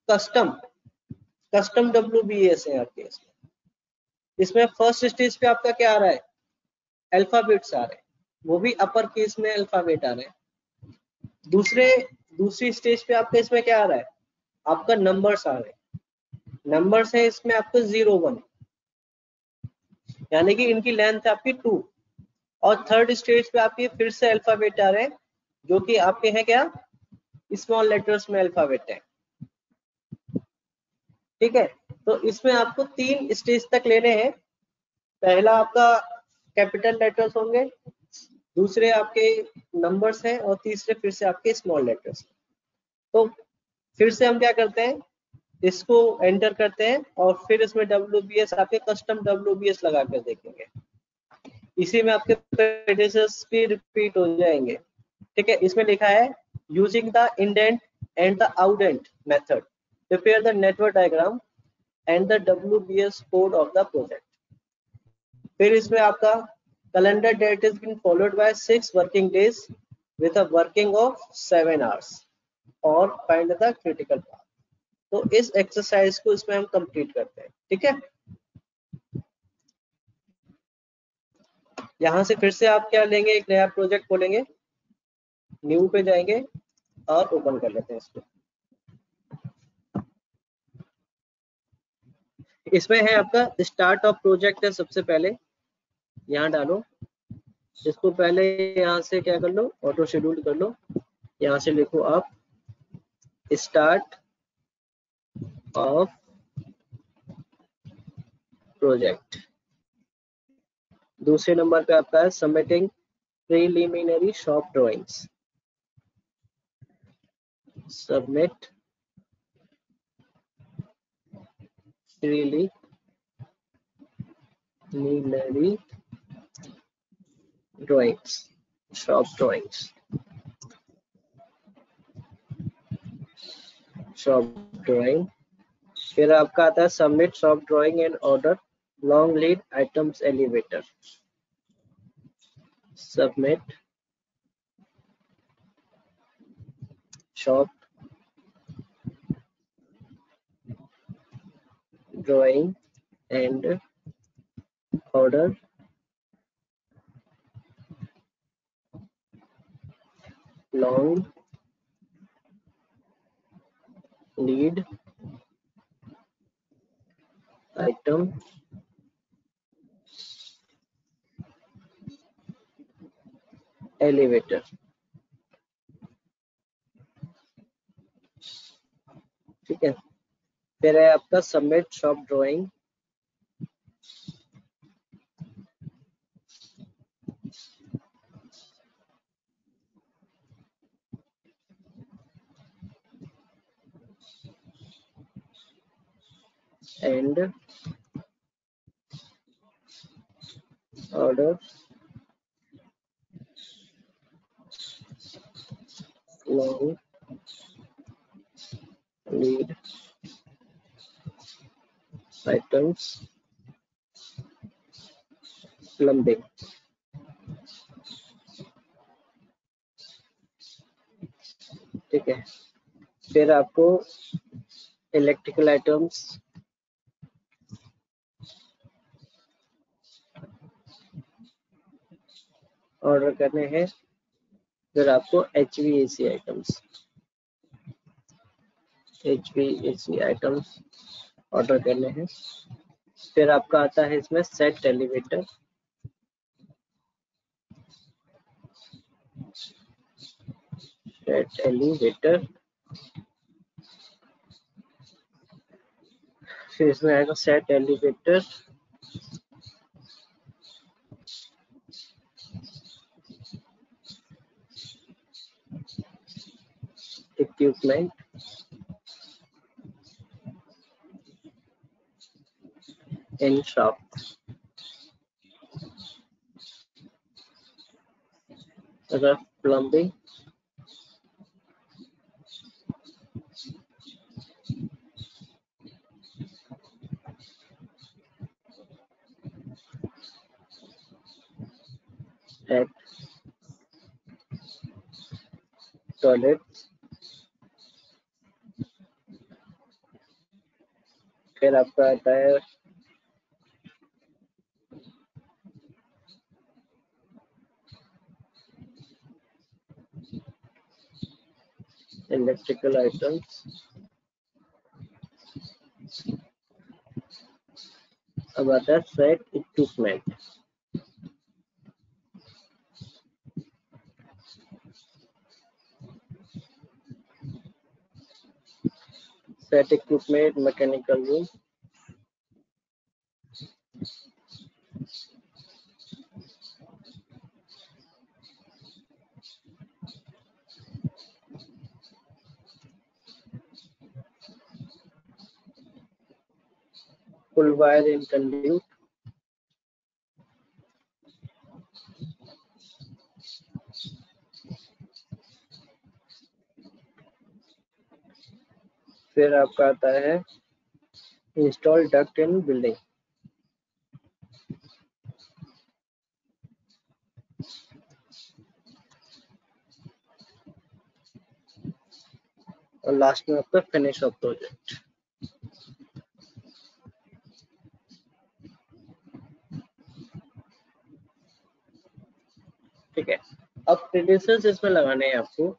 [SPEAKER 1] कस्टम WBS है आपके इसमें फर्स्ट स्टेज पे आपका क्या आ रहा है? अल्फाबेट्स आ रहे हैं, वो भी अपर केस में अल्फाबेट आ रहे हैं। दूसरी स्टेज पे आपका इसमें क्या आ रहा है? आपका नंबर्स आ रहे हैं। नंबर्स है इसमें आपको 0 1, यानी कि इनकी लेंथ है आपकी 2। और थर्ड स्टेज पे आपके फिर से अल्फाबेट आ रहे हैं जो कि आपके हैं क्या? स्मॉल लेटर्स में अल्फाबेट है। ठीक है, तो इसमें आपको 3 स्टेज तक लेने हैं। पहला आपका कैपिटल लेटर्स होंगे, दूसरे आपके नंबर्स हैं और तीसरे फिर से आपके स्मॉल लेटर्स। तो फिर से हम क्या करते हैं, इसको एंटर करते हैं और फिर इसमें WBS आपके कस्टम WBS लगा कर देखेंगे। इसी में आपके प्रेडिसेस भी रिपीट हो जाएंगे। ठीक है, इसमें लिखा है using the indent and the outdent method prepare the network diagram and the WBS code of the project. फिर इसमें आपका calendar date is been followed by 6 working days with a working of 7 hours और find the critical path. तो इस exercise को इसमें हम complete करते हैं। ठीक है, यहाँ से फिर से आप क्या लेंगे, एक नया प्रोजेक्ट खोलेंगे, न्यू पे जाएंगे और ओपन कर लेते हैं इसको। इसमें है आपका स्टार्ट ऑफ प्रोजेक्ट है, सबसे पहले यहाँ डालो। इसको पहले यहाँ से क्या कर लो, ऑटो शेड्यूल कर लो। यहाँ से लिखो आप स्टार्ट ऑफ प्रोजेक्ट। दूसरे नंबर पे आपका है submitting preliminary shop drawings. Submit preliminary drawings, shop drawings, shop drawing. फिर आपका आता है submit shop drawing and order long lead items elevator. Submit shop drawing and order long lead item elevator, ठीक है। फिर है आपका submit shop drawing, and order long lead items plumbing, ठीक है। फिर आपको इलेक्ट्रिकल आइटम्स, ऑर्डर करने हैं। फिर आपको HVAC items, HVAC items order करने हैं। फिर आपका आता है इसमें सेट एलिवेटर, सेट एलिवेटर। फिर इसमें आएगा set elevator equipment, in shop, rough plumbing, at toilet. फिर आपका आता है इलेक्ट्रिकल आइटम्स। अब आता है set equipment, set equipment mechanical room, full wire in conduit, फिर आपका आता है इंस्टॉल डक्ट इन बिल्डिंग, और लास्ट में आपका फिनिश ऑफ प्रोजेक्ट, ठीक है। अब प्रीडिसेस इसमें लगाने हैं आपको,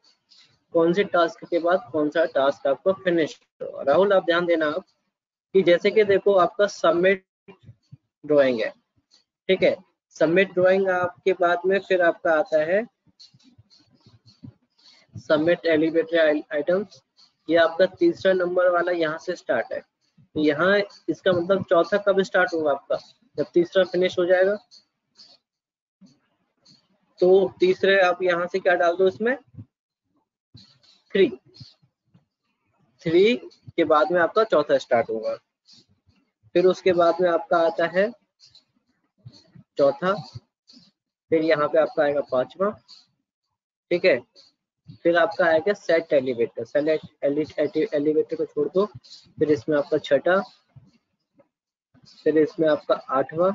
[SPEAKER 1] कौन से टास्क के बाद कौन सा टास्क आपको फिनिश हो। राहुल आप ध्यान देना आप कि जैसे कि देखो आपका सबमिट ड्राइंग है, ठीक है। सबमिट ड्राइंग आपके बाद में फिर आपका आता है सबमिट एलिवेटर आइटम्स। ये आपका तीसरा नंबर वाला यहाँ से स्टार्ट है। यहाँ इसका मतलब चौथा कब स्टार्ट होगा आपका, जब तीसरा फिनिश हो जाएगा। तो तीसरे आप यहाँ से क्या डाल दो इसमें 3 के बाद में आपका चौथा स्टार्ट होगा। फिर उसके बाद में आपका आता है चौथा, फिर यहाँ पे आपका आएगा 5वां, ठीक है। फिर आपका आएगा सेट एलिवेटर, सेट एलिवेटर को छोड़ दो। फिर इसमें आपका 6ठा, फिर इसमें आपका 8वां,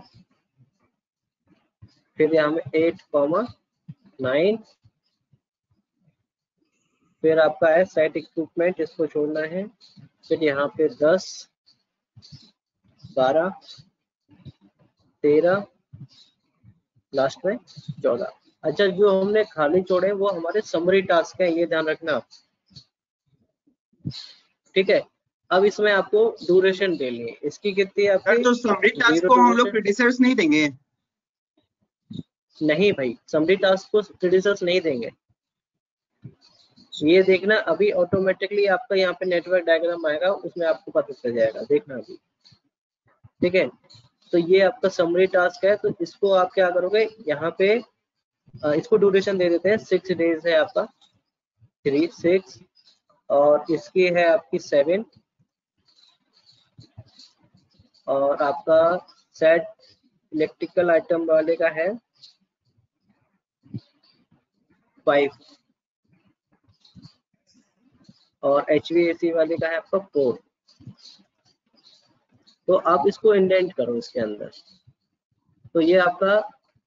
[SPEAKER 1] फिर यहाँ में 8,9, फिर आपका है सेट इक्विपमेंट, इसको छोड़ना है। फिर यहाँ पे 10, 12, 13, लास्ट में 14। अच्छा, जो हमने खाली छोड़े वो हमारे समरी टास्क है, ये ध्यान रखना आप, ठीक है। अब इसमें आपको ड्यूरेशन देनी है, इसकी कितनी है आपकी।
[SPEAKER 2] तो समरी टास्क को हम लोग प्रीडिसेस नहीं देंगे।
[SPEAKER 1] नहीं भाई, समरी टास्क को प्रेडिसेस नहीं देंगे। ये देखना अभी ऑटोमेटिकली आपका यहाँ पे नेटवर्क डायग्राम आएगा, उसमें आपको पता चल जाएगा, देखना अभी। ठीक है, तो ये आपका समरी टास्क है, तो इसको आप क्या करोगे यहाँ पे, इसको ड्यूरेशन दे देते हैं, 6 डेज है आपका, 3 6, और इसकी है आपकी 7, और आपका सेट इलेक्ट्रिकल आइटम वाले का है 5, और HVAC वाले का है आपका 4। तो आप इसको इंडेंट करो इसके अंदर, तो ये आपका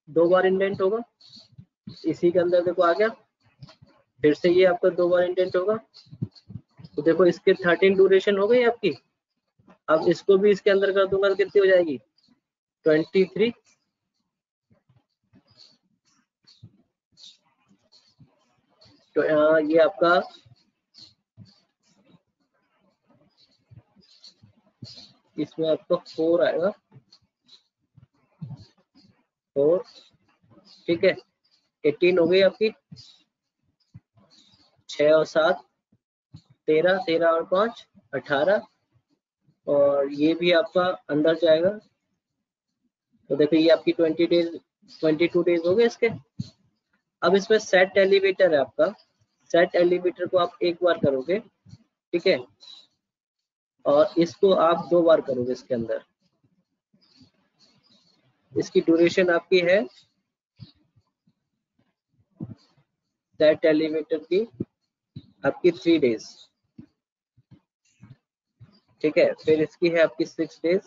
[SPEAKER 1] 2 बार इंडेंट होगा, इसी के अंदर देखो आ गया, फिर से ये आपका 2 बार इंडेंट होगा, तो देखो इसके 13 ड्यूरेशन हो गई आपकी। अब इसको भी इसके अंदर कर दूंगा तो कितनी हो जाएगी, 23। तो ये आपका इसमें आपका 4 आएगा, 4, ठीक है, 18 हो गई आपकी, 6 और 7 13, 13 और 5 18, और ये भी आपका अंदर जाएगा, तो देखो ये आपकी 20 डेज 22 डेज हो गए इसके। अब इसमें सेट एलिवेटर है आपका, सेट एलिवेटर को आप एक बार करोगे, ठीक है, और इसको आप 2 बार करोगे इसके अंदर। इसकी ड्यूरेशन आपकी है सेट एलिवेटर की आपकी 3 डेज, ठीक है, फिर इसकी है आपकी 6 डेज,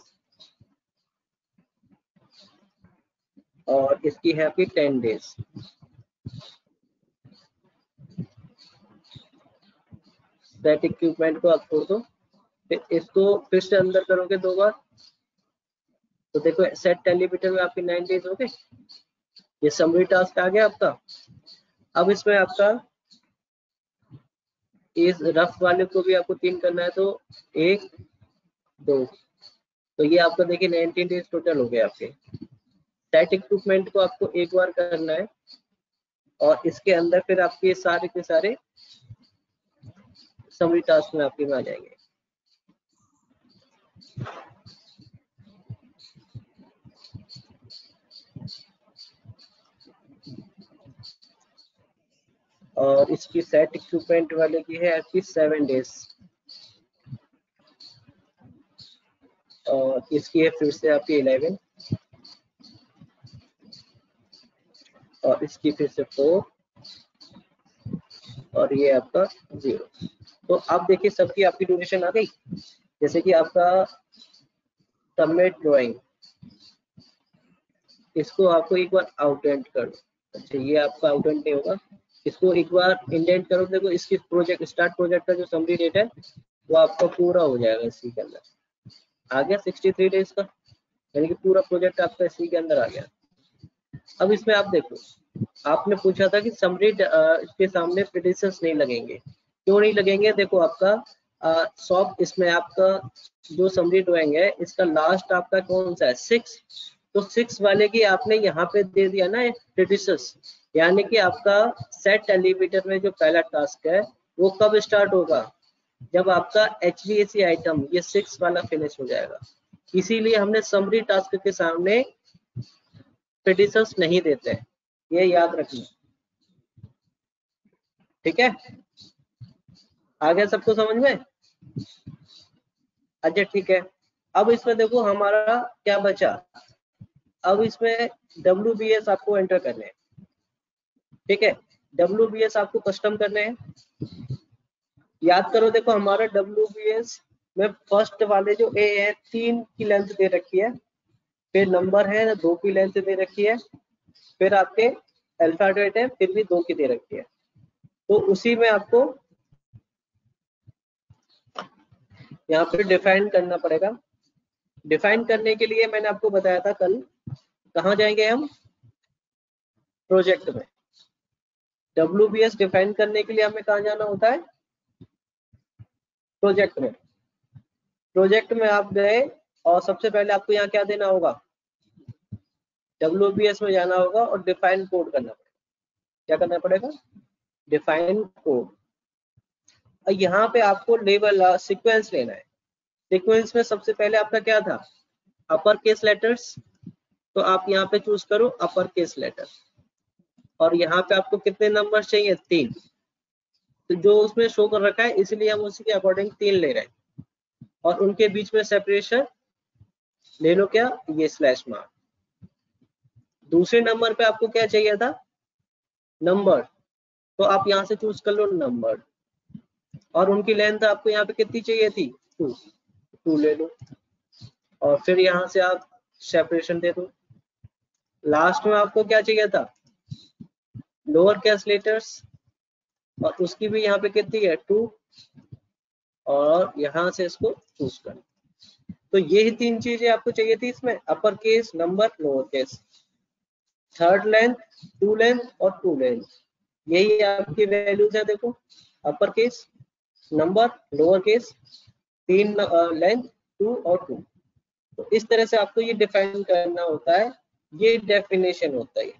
[SPEAKER 1] और इसकी है आपकी 10 डेज। सेट इक्विपमेंट को आप छोड़ दो, फिर इसको फिर से अंदर करोगे 2 बार, तो देखो सेट एलिवेटर में आपकी 9 डेज हो गए, ये समरी टास्क आ गया आपका। अब इसमें आपका इस रफ वाले को भी आपको 3 करना है, तो 1 2, तो ये आपका देखिए 19 डेज टोटल हो गए आपके। सेट इक्विपमेंट को आपको एक बार करना है, और इसके अंदर फिर आपके सारे के सारे समरी टास्क में आपके में आ जाएंगे। और इसकी सेट इक्विपमेंट वाले की है आपकी 7 डेज, और इसकी है फिर से आपकी 11, और इसकी फिर से 4, और ये आपका 0। तो आप देखिए सबकी आपकी ड्यूरेशन आ गई। जैसे कि आपका सबमिट ड्राइंग, इसको आपको एक बार आउटेंट कर दो, अच्छा ये आपका आउटेंट नहीं होगा, इसको एक बार इंडेंट करो, देखो इसकी प्रोजेक्ट स्टार्ट प्रोजेक्ट का जो समरी डेट है वो आपका पूरा हो जाएगा इसी के अंदर, आ गया 63 डेज का, यानी कि पूरा प्रोजेक्ट आपका इसी के अंदर आ गया। अब इसमें आप देखो, आपने पूछा था कि समरी के सामने प्रेडिसेस नहीं लगेंगे, क्यों नहीं लगेंगे, देखो आपका सॉफ्ट इसमें आपका जो समरी ड्राइंग है इसका लास्ट आपका कौन सा है 6, तो 6 वाले की आपने यहाँ पे दे दिया ना प्रेडिसेस, यानी कि आपका सेट एलिवेटर में जो पहला टास्क है वो कब स्टार्ट होगा, जब आपका HVAC आइटम ये 6 वाला फिनिश हो जाएगा। इसीलिए हमने समरी टास्क के सामने प्रेडिसेस नहीं देते हैं, ये याद रखना, ठीक है, आ गया सबको समझ में। अच्छा ठीक है, अब इसमें देखो हमारा क्या बचा, अब इसमें WBS आपको एंटर करने हैं, ठीक है, WBS आपको कस्टम करने हैं। याद करो देखो हमारा WBS में फर्स्ट वाले जो A है 3 की लेंथ दे रखी है, फिर नंबर है 2 की लेंथ दे रखी है, फिर आपके अल्फाबेट है फिर भी 2 की दे रखी है, तो उसी में आपको यहाँ पे डिफाइन करना पड़ेगा। डिफाइन करने के लिए मैंने आपको बताया था कल, कहाँ जाएंगे हम, प्रोजेक्ट में। WBS डिफाइन करने के लिए हमें कहाँ जाना होता है, प्रोजेक्ट में। प्रोजेक्ट में आप गए और सबसे पहले आपको यहाँ क्या देना होगा, WBS में जाना होगा और डिफाइन कोड करना पड़ेगा। क्या करना पड़ेगा? Define code. और यहाँ पे आपको लेवल सीक्वेंस लेना है। सीक्वेंस में सबसे पहले आपका क्या था? Upper case letters. तो आप यहाँ पे चूज करो अपर केस लेटर, और यहाँ पे आपको कितने नंबर चाहिए? 3। तो जो उसमें शो कर रखा है इसलिए हम उसी के अकॉर्डिंग 3 ले रहे हैं, और उनके बीच में सेपरेशन ले लो, क्या? ये स्लैश मार्क। दूसरे नंबर पे आपको क्या चाहिए था? नंबर। तो आप यहाँ से चूज कर लो नंबर, और उनकी लेंथ आपको यहाँ पे कितनी चाहिए थी? 2 ले लो, और फिर यहाँ से आप सेपरेशन दे दो। लास्ट में आपको क्या चाहिए था? लोअर केस लेटर्स, और उसकी भी यहाँ पे कितनी है? 2, और यहाँ से इसको चूज कर। तो ये ही 3 चीजें आपको चाहिए थी इसमें, upper case, number, lower case. Third length, 2 length और 2 लेंथ, यही आपकी वैल्यूज है। देखो, upper case, number, lower case, 3 length, 2 और 2। तो इस तरह से आपको ये डिफाइन करना होता है। ये डेफिनेशन होता है।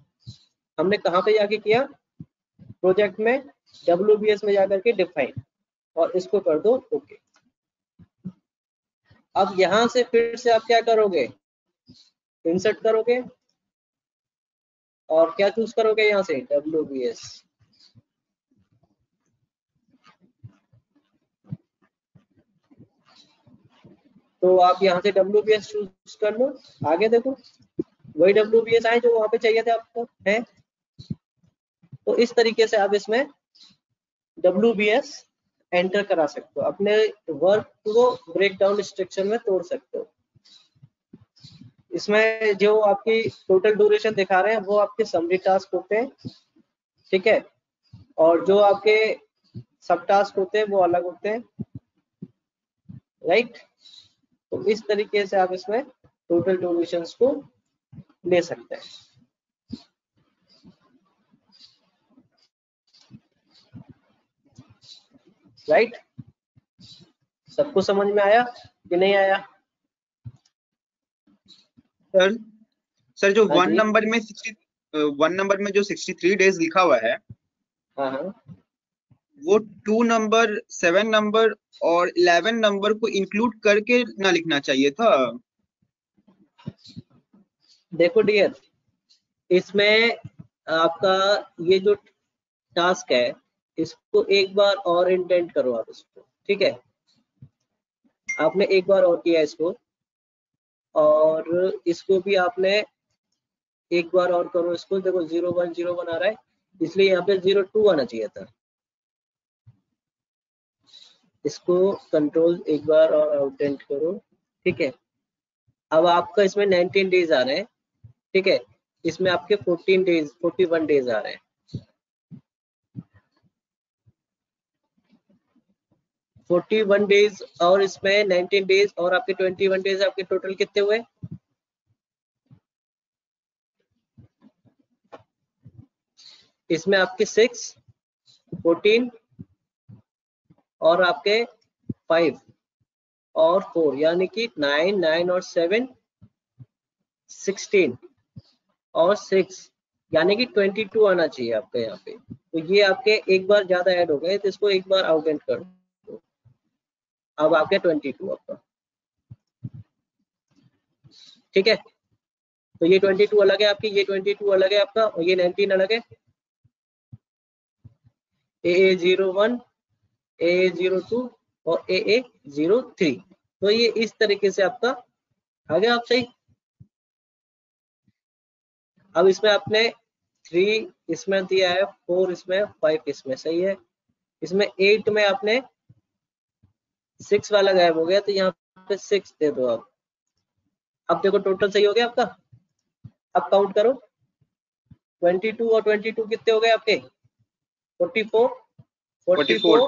[SPEAKER 1] हमने कहाँ पे जाके किया? प्रोजेक्ट में WBS में जाकर के डिफाइन, और इसको कर दो ओके। अब यहाँ से फिर से आप क्या करोगे? इंसर्ट करोगे, और क्या चूज करोगे यहाँ से? WBS। तो आप यहाँ से WBS चूज कर लो। आगे देखो, वही WBS आए जो वहां पे चाहिए थे आपको, है। तो इस तरीके से आप इसमें WBS एंटर करा सकते हो, अपने वर्क को ब्रेक डाउन स्ट्रक्चर में तोड़ सकते हो। इसमें जो आपकी टोटल ड्यूरेशन दिखा रहे हैं वो आपके समरी टास्क होते हैं, ठीक है, और जो आपके सब टास्क होते हैं वो अलग होते हैं, राइट। तो इस तरीके से आप इसमें टोटल ड्यूरेशन को ले सकते हैं, राइट। सबको समझ में आया कि नहीं आया?
[SPEAKER 2] सर सर जो
[SPEAKER 1] हाँ
[SPEAKER 2] वन
[SPEAKER 1] जी।
[SPEAKER 2] नंबर में 63 डेज लिखा हुआ है,
[SPEAKER 1] हाँ हाँ,
[SPEAKER 2] वो 2 नंबर, 7 नंबर और 11 नंबर को इंक्लूड करके ना लिखना चाहिए था।
[SPEAKER 1] देखो डियर, इसमें आपका ये जो टास्क है इसको एक बार और इंटेंट करो आप इसको, ठीक है। आपने एक बार और किया इसको, और इसको भी आपने एक बार और करो इसको। देखो 0101 आ रहा है, इसलिए यहाँ पे 02 आना चाहिए था। इसको कंट्रोल एक बार और आउटेंट करो, ठीक है। अब आपका इसमें 19 डेज आ रहे हैं, ठीक है। इसमें आपके 14 डेज 41 डेज आ रहे हैं। 41 डेज और इसमें 19 डेज और आपके 21 डेज, आपके टोटल कितने हुए? इसमें आपके 6, 14 और आपके 5 और 4, यानी कि 9, 9 और 7 16 और 6, यानी कि 22 आना चाहिए आपका यहाँ पे। तो ये आपके एक बार ज्यादा ऐड हो गए, तो इसको एक बार आउटेंट कर दो। अब आपके 22 आपका, ठीक है। तो ये 22 अलग है आपकी, ये 22 अलग है आपका, और ये 19 अलग है। AA01, AA02 और AA03। तो ये इस तरीके से आपका आ गया आप सही। अब इसमें आपने 3 इसमें दिया है, 4 इसमें, 5 इसमें, सही है। इसमें 8 में आपने 6 वाला गायब हो गया, तो यहाँ पे 6 दे दो आप। अब देखो टोटल सही हो गया आपका। अब काउंट करो, 22 और 22 कितने हो गए आपके? 44, 44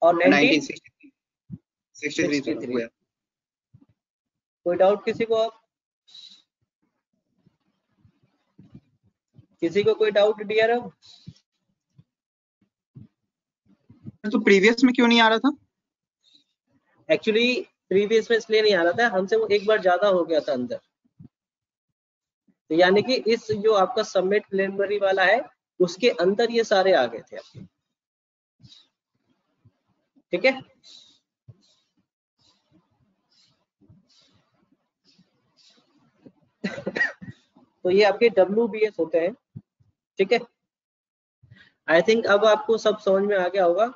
[SPEAKER 1] और 19, 63। कोई डाउट किसी को? आप किसी को कोई डाउट डियर? अब
[SPEAKER 2] तो प्रीवियस में क्यों नहीं आ रहा था?
[SPEAKER 1] एक्चुअली प्रीवियस में इसलिए नहीं आ रहा था, हमसे वो एक बार ज्यादा हो गया था अंदर। तो यानी कि इस जो आपका सबमिट प्रिलिमिनरी वाला है उसके अंदर ये सारे आ गए थे आपके। ठीक है, तो ये आपके WBS होते हैं। ठीक है, आई थिंक अब आपको सब समझ में आ गया होगा।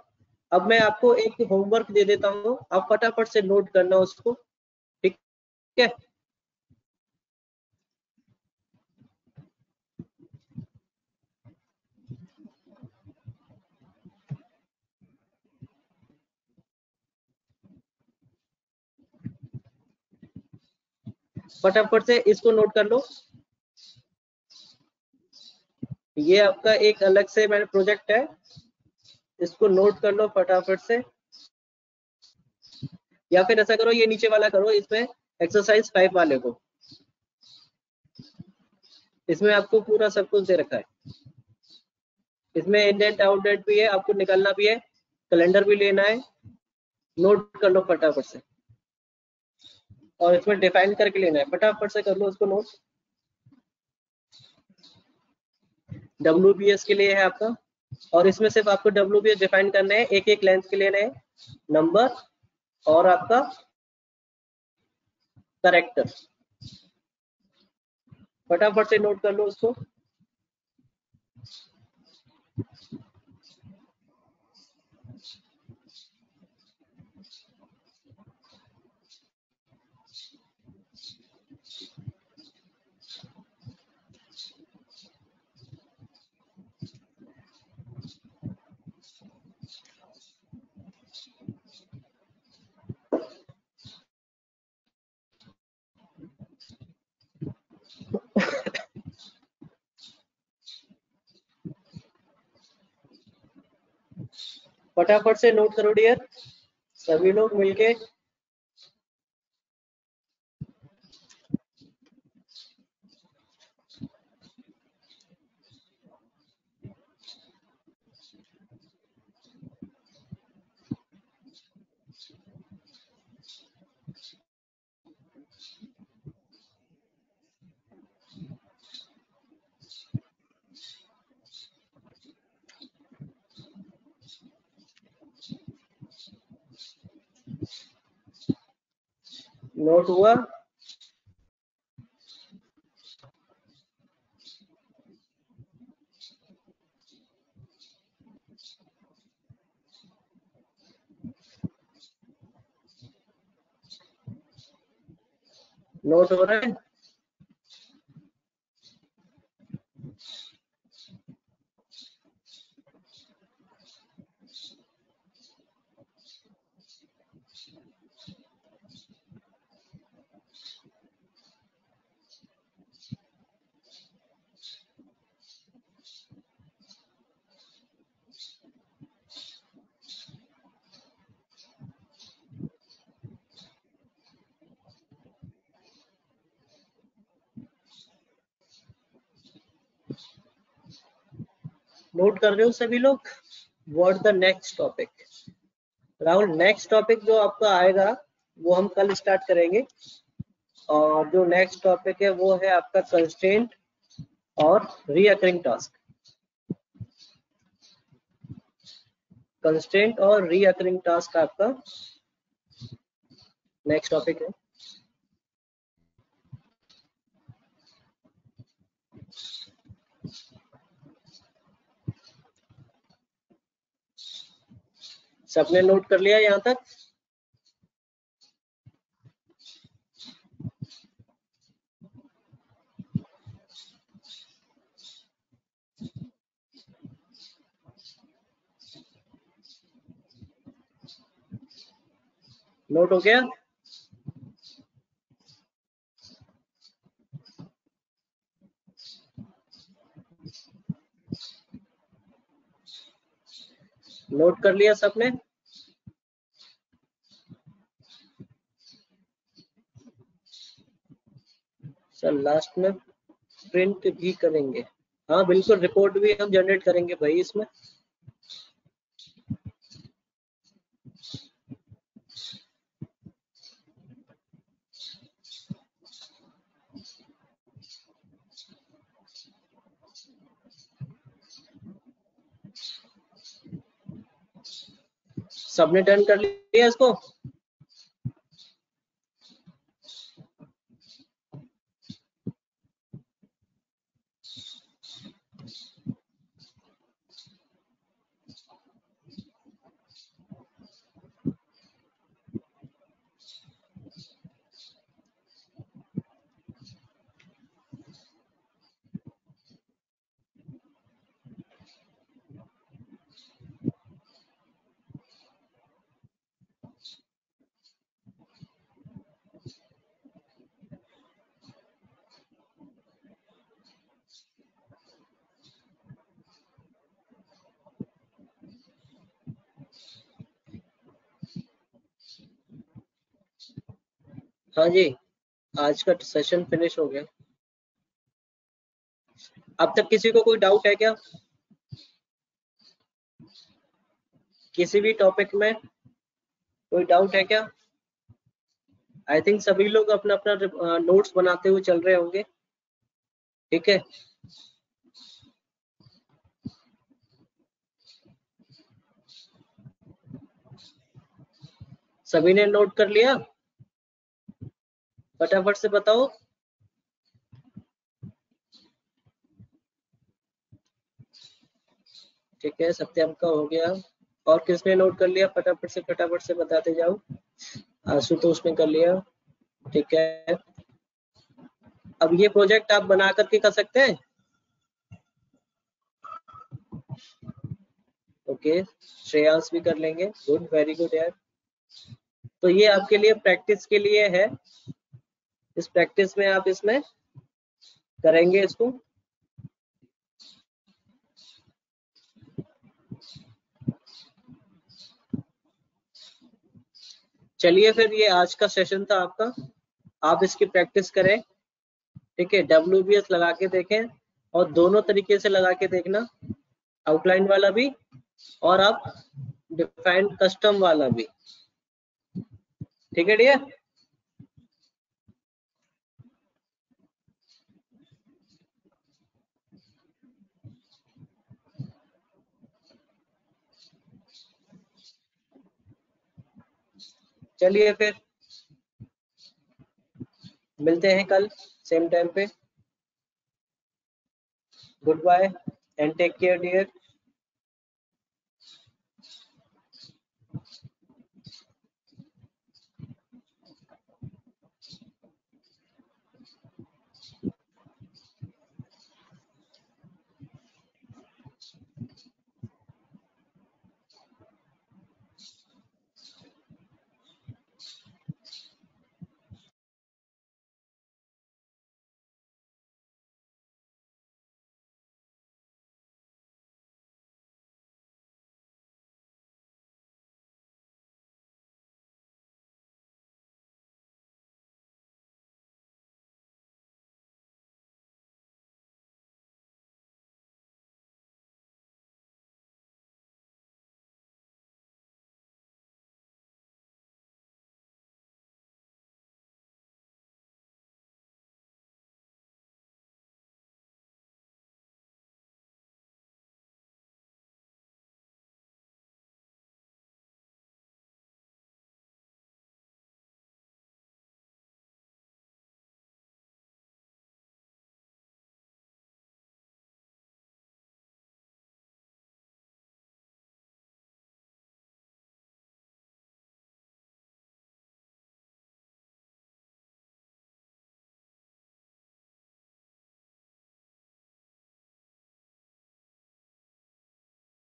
[SPEAKER 1] अब मैं आपको एक होमवर्क दे देता हूँ, आप फटाफट से नोट करना उसको। ठीक है, फटाफट से इसको नोट कर लो। ये आपका एक अलग से मैंने प्रोजेक्ट है, इसको नोट कर लो फटाफट से। या फिर ऐसा करो, ये नीचे वाला करो, इसमें एक्सरसाइज 5 वाले को, इसमें आपको पूरा सब कुछ दे रखा है। इसमें इंडेंट आउटडेट भी है, आपको निकालना भी है, कैलेंडर भी लेना है। नोट कर लो फटाफट से, और इसमें डिफाइन करके लेना है, फटाफट से कर लो उसको नोट। WBS के लिए है आपका, और इसमें सिर्फ आपको WBS डिफाइन करना है, एक एक लेंथ के लेना है, नंबर और आपका करेक्टर। फटाफट से नोट कर लो उसको। फटाफट से नोट करो डियर, सभी लोग मिलके। नोट हुआ? नोट हो रहा है? नोट कर रहे हो सभी लोग? What the next topic? Rahul, next topic जो आपका आएगा वो हम कल स्टार्ट करेंगे, और जो नेक्स्ट टॉपिक है वो है आपका कंस्ट्रेंट और रीअकरिंग टास्क। कंस्ट्रेंट और रीअकरिंग टास्क आपका नेक्स्ट टॉपिक है। सबने नोट कर लिया यहाँ तक? नोट हो गया? नोट कर लिया सबने? सर लास्ट में प्रिंट भी करेंगे? हाँ बिल्कुल, रिपोर्ट भी हम जनरेट करेंगे भाई इसमें। सबने डन कर लिया इसको? हाँ जी, आज का सेशन फिनिश हो गया। अब तक किसी को कोई डाउट है क्या किसी भी टॉपिक में? कोई डाउट है क्या? आई थिंक सभी लोग अपना अपना नोट्स बनाते हुए चल रहे होंगे। ठीक है, सभी ने नोट कर लिया? फटाफट से बताओ। ठीक है, सत्यम का हो गया। और किसने नोट कर लिया? फटाफट से बताते जाओ। आशुतोष ने कर लिया। ठीक है, अब ये प्रोजेक्ट आप बना करके कर सकते हैं। ओके, श्रेयांश भी कर लेंगे। गुड, वेरी गुड यार। तो ये आपके लिए प्रैक्टिस के लिए है। इस प्रैक्टिस में आप इसमें करेंगे इसको। चलिए फिर, ये आज का सेशन था आपका। आप इसकी प्रैक्टिस करें। ठीक है, WBS लगा के देखें और दोनों तरीके से लगा के देखना, आउटलाइन वाला भी और आप डिफाइंड कस्टम वाला भी। ठीक है डियर? चलिए फिर मिलते हैं कल सेम टाइम पे। Good bye and take care dear.